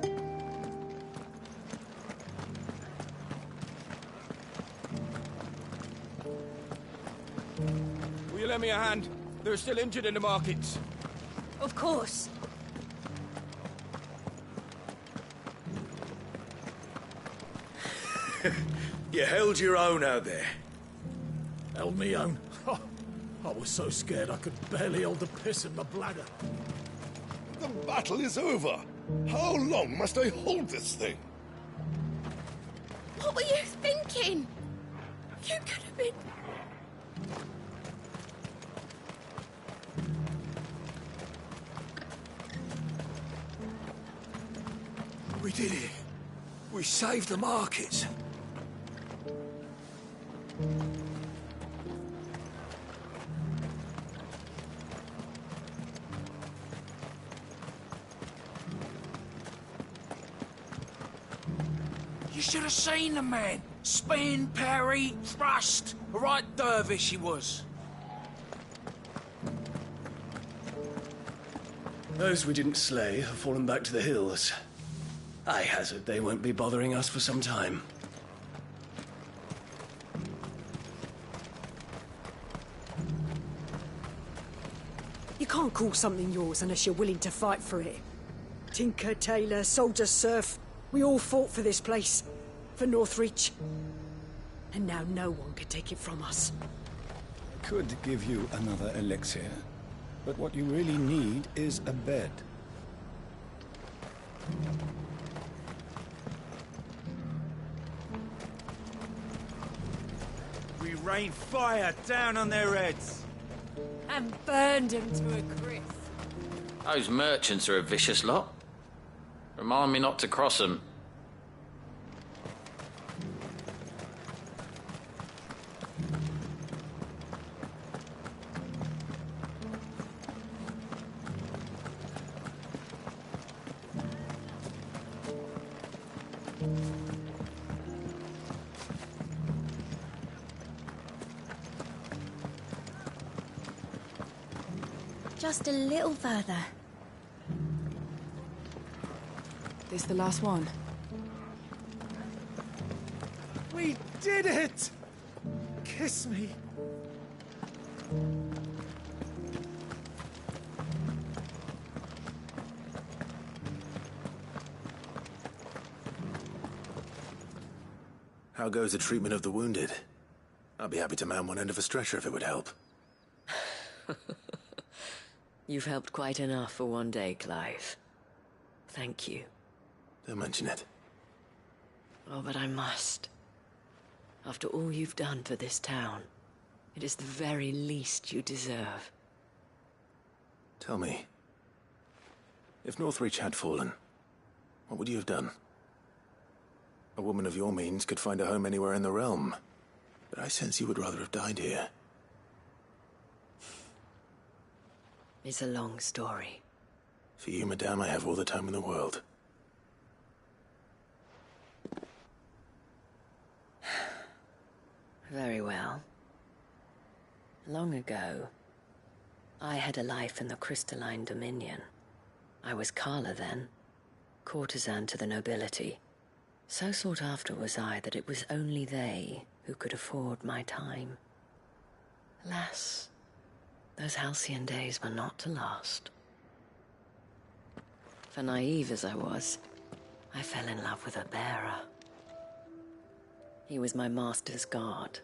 Will you lend me a hand? They're still injured in the markets. Of course. You held your own out there. Held me own? I was so scared I could barely hold the piss in my bladder. The battle is over. How long must I hold this thing? What were you thinking? You could have been... We did it. We saved the markets. You should have seen the man. Spin, parry, thrust. A right dervish he was. Those we didn't slay have fallen back to the hills. I hazard they won't be bothering us for some time. You can't call something yours unless you're willing to fight for it. Tinker, tailor, soldier, serf, we all fought for this place, for Northreach. And now no one can take it from us. I could give you another elixir, but what you really need is a bed. We rained fire down on their heads. And burned him to a crisp. Those merchants are a vicious lot. Remind me not to cross them. Just a little further. This the last one? We did it! Kiss me. How goes the treatment of the wounded? I'd be happy to man one end of a stretcher if it would help. You've helped quite enough for one day, Clive. Thank you. Don't mention it. Oh, but I must. After all you've done for this town, it is the very least you deserve. Tell me, if Northreach had fallen, what would you have done? A woman of your means could find a home anywhere in the realm, but I sense you would rather have died here. It's a long story. For you, madame, I have all the time in the world. Very well. Long ago, I had a life in the Crystalline Dominion. I was Carla then, courtesan to the nobility. So sought after was I that it was only they who could afford my time. Alas, those halcyon days were not to last. For naive as I was, I fell in love with a bearer. He was my master's guard,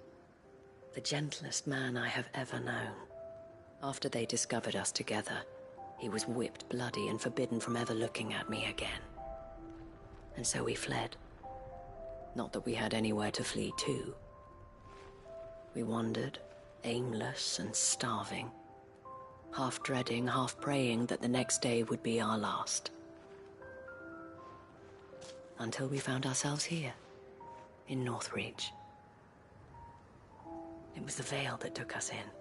the gentlest man I have ever known. After they discovered us together, he was whipped bloody and forbidden from ever looking at me again. And so we fled. Not that we had anywhere to flee to. We wandered, aimless and starving, half dreading, half praying that the next day would be our last. Until we found ourselves here, in Northreach. It was the veil that took us in,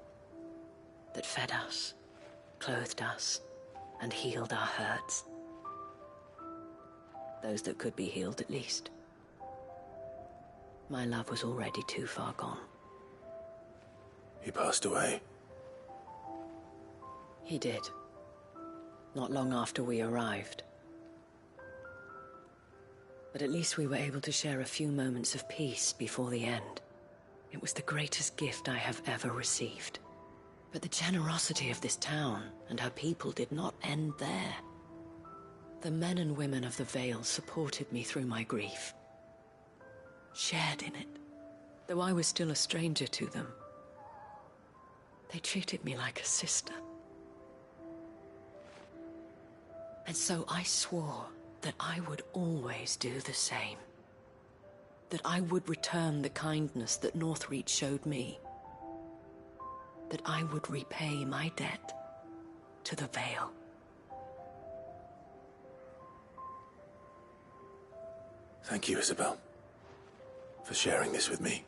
that fed us, clothed us, and healed our hurts. Those that could be healed, at least. My love was already too far gone. He passed away. He did. Not long after we arrived. But at least we were able to share a few moments of peace before the end. It was the greatest gift I have ever received. But the generosity of this town and her people did not end there. The men and women of the Vale supported me through my grief. Shared in it, though I was still a stranger to them. They treated me like a sister. And so I swore that I would always do the same. That I would return the kindness that Northreach showed me. That I would repay my debt to the Vale. Thank you, Isabel, for sharing this with me.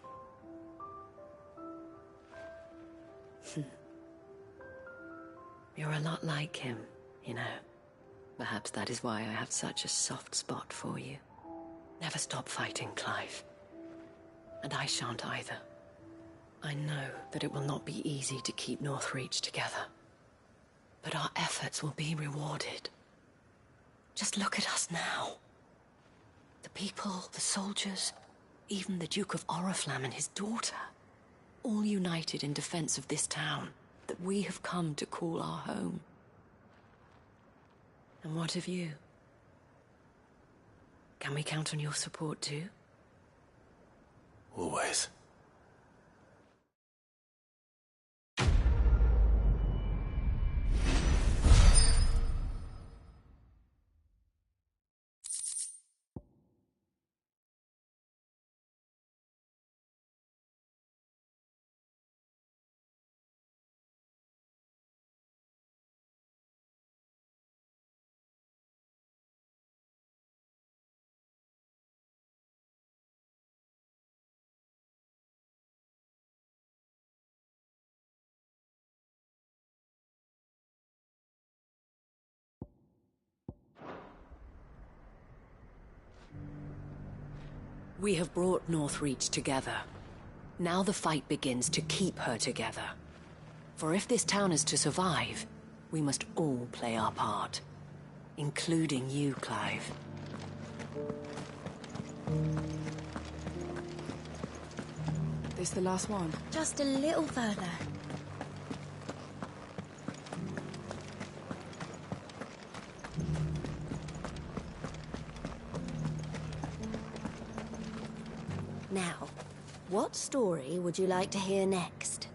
You're a lot like him, you know. Perhaps that is why I have such a soft spot for you. Never stop fighting, Clive. And I shan't either. I know that it will not be easy to keep Northreach together. But our efforts will be rewarded. Just look at us now. The people, the soldiers, even the Duke of Oriflamme and his daughter, all united in defense of this town that we have come to call our home. And what of you? Can we count on your support too? Always. We have brought Northreach together. Now the fight begins to keep her together. For if this town is to survive, we must all play our part. Including you, Clive. This the last one? Just a little further. Now, what story would you like to hear next?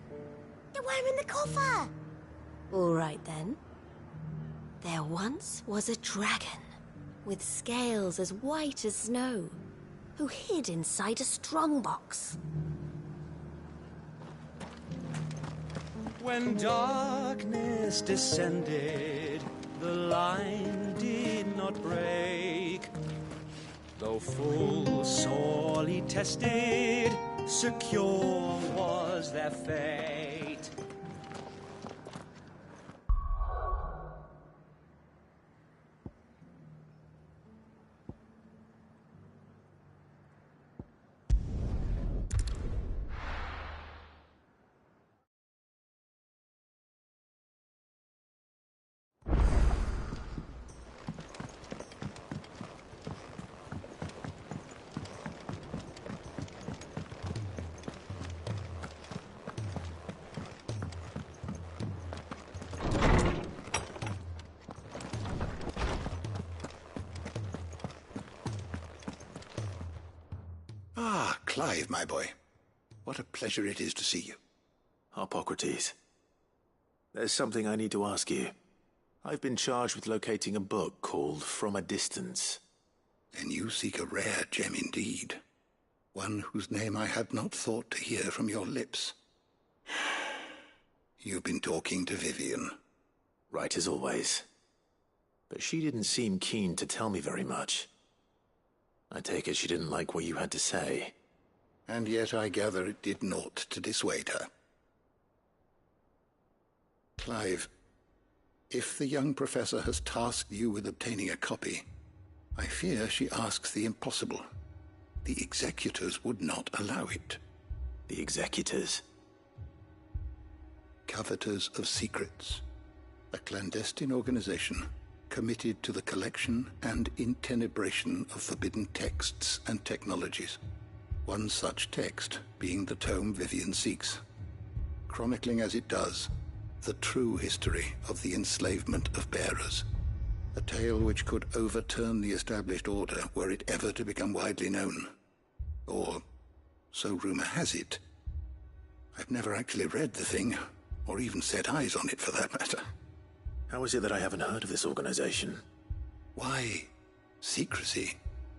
The one in the coffer! All right then. There once was a dragon, with scales as white as snow, who hid inside a strongbox. When darkness descended, the line did not break. Though full sorely tested, secure was their fate. Ah, Clive, my boy. What a pleasure it is to see you. Harpocrates. There's something I need to ask you. I've been charged with locating a book called From a Distance. Then you seek a rare gem indeed. One whose name I had not thought to hear from your lips. You've been talking to Vivian. Right as always. But she didn't seem keen to tell me very much. I take it she didn't like what you had to say. And yet I gather it did naught to dissuade her. Clive, if the young professor has tasked you with obtaining a copy, I fear she asks the impossible. The executors would not allow it. The executors? Coveters of Secrets. A clandestine organization committed to the collection and intenebration of forbidden texts and technologies. One such text being the tome Vivian seeks, chronicling as it does the true history of the enslavement of bearers. A tale which could overturn the established order were it ever to become widely known. Or, so rumor has it. I've never actually read the thing, or even set eyes on it for that matter. How is it that I haven't heard of this organization? Why, secrecy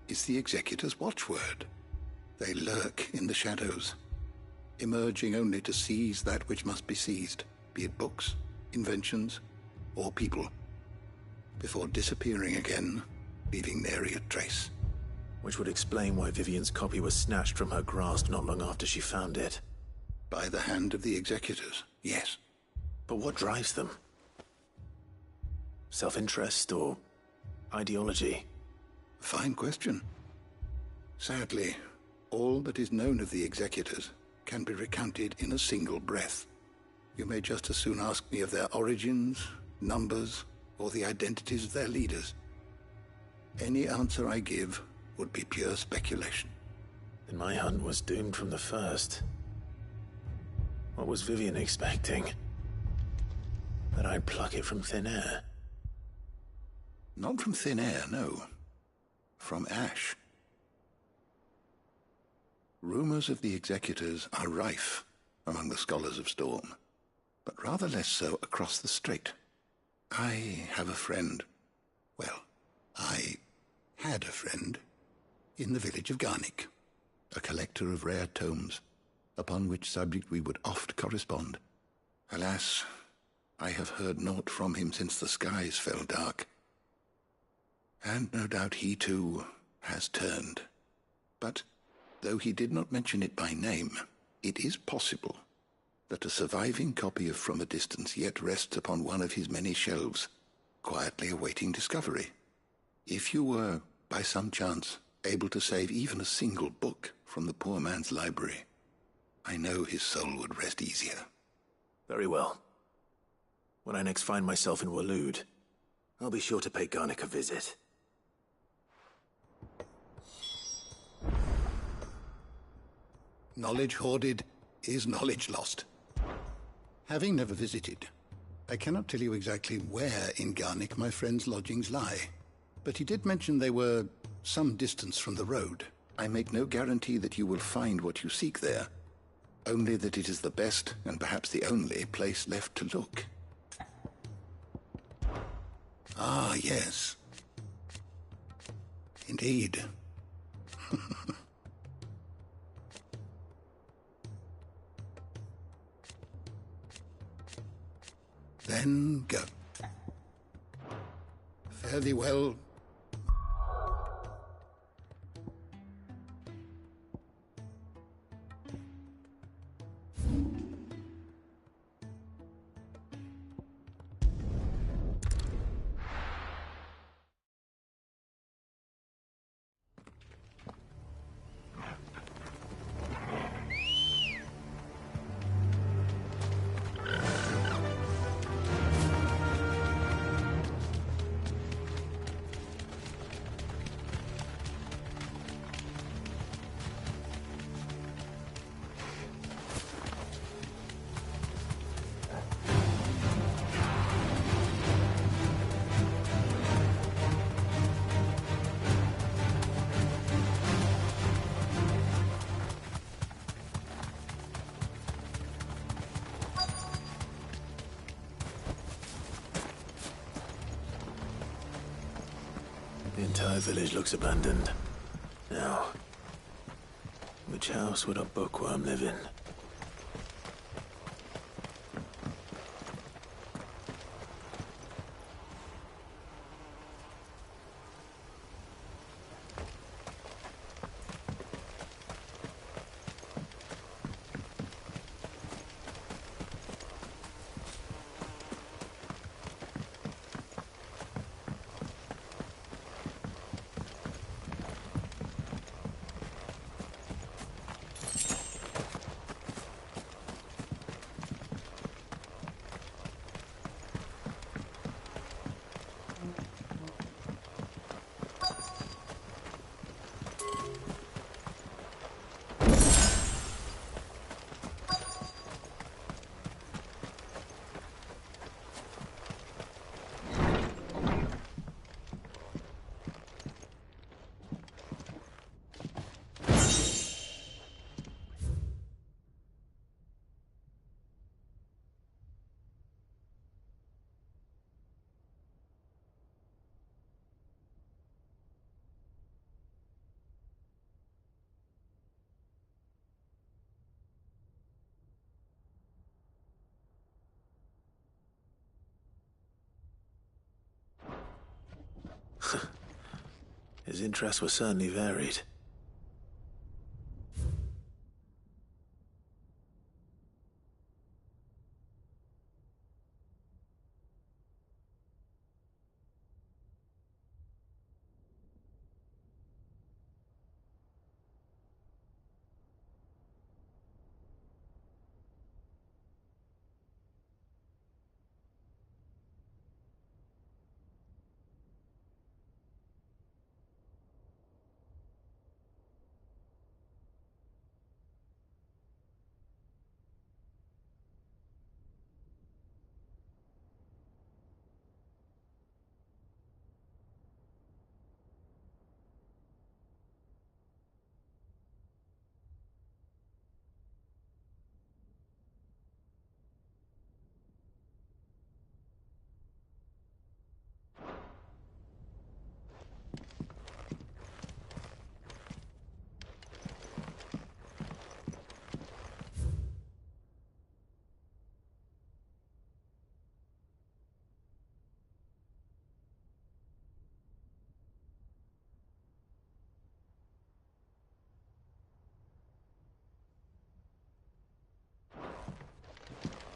is the executor's watchword. They lurk in the shadows, emerging only to seize that which must be seized, be it books, inventions, or people, before disappearing again, leaving nary a trace. Which would explain why Vivian's copy was snatched from her grasp not long after she found it. By the hand of the executors, yes. But what drives them? Self-interest or ideology? Fine question. Sadly, all that is known of the executors can be recounted in a single breath. You may just as soon ask me of their origins, numbers, or the identities of their leaders. Any answer I give would be pure speculation. Then my hunt was doomed from the first. What was Vivian expecting? That I'd pluck it from thin air? Not from thin air, no. From ash. Rumors of the executors are rife among the scholars of Storm, but rather less so across the strait. I have a friend. Well, I had a friend in the village of Garnick, a collector of rare tomes, upon which subject we would oft correspond. Alas, I have heard naught from him since the skies fell dark. And no doubt he, too, has turned. But, though he did not mention it by name, it is possible that a surviving copy of From a Distance yet rests upon one of his many shelves, quietly awaiting discovery. If you were, by some chance, able to save even a single book from the poor man's library, I know his soul would rest easier. Very well. When I next find myself in Waloed, I'll be sure to pay Garnick a visit. Knowledge hoarded is knowledge lost. Having never visited, I cannot tell you exactly where in Garnick my friend's lodgings lie, but he did mention they were some distance from the road. I make no guarantee that you will find what you seek there, only that it is the best and perhaps the only place left to look. Ah, yes. Indeed. Then go. Fare thee well. The entire village looks abandoned. Now, which house would a bookworm live in? His interests were certainly varied.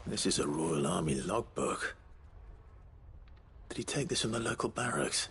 This is a Royal Army logbook. Did he take this from the local barracks?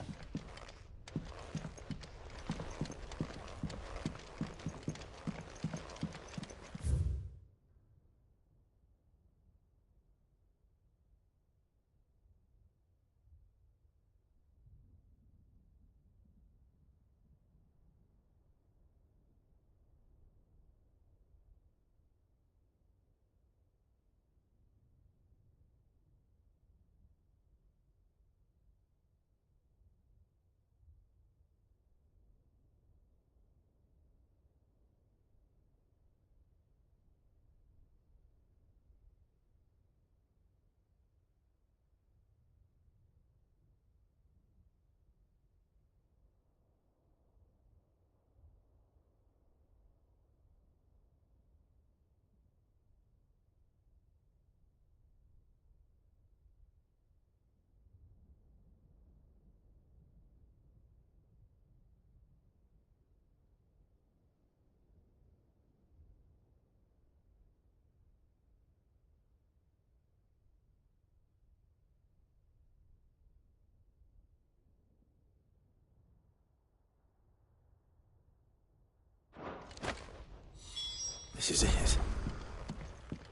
This is it.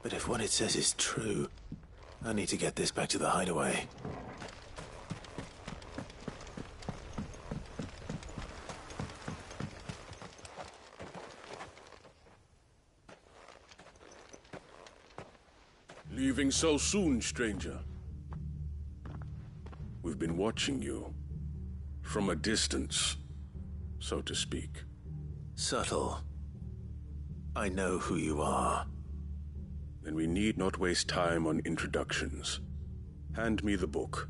But if what it says is true, I need to get this back to the hideaway. Leaving so soon, stranger? We've been watching you. From a distance, so to speak. Subtle. I know who you are. Then we need not waste time on introductions. Hand me the book.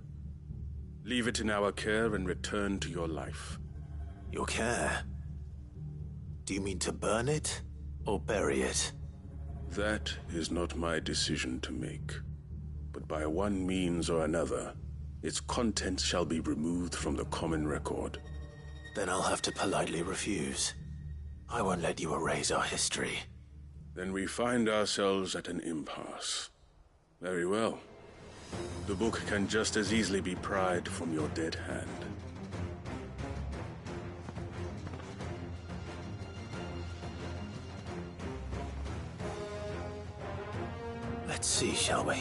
Leave it in our care and return to your life. Your care? Do you mean to burn it, or bury it? That is not my decision to make. But by one means or another, its contents shall be removed from the common record. Then I'll have to politely refuse. I won't let you erase our history. Then we find ourselves at an impasse. Very well. The book can just as easily be pried from your dead hand. Let's see, shall we?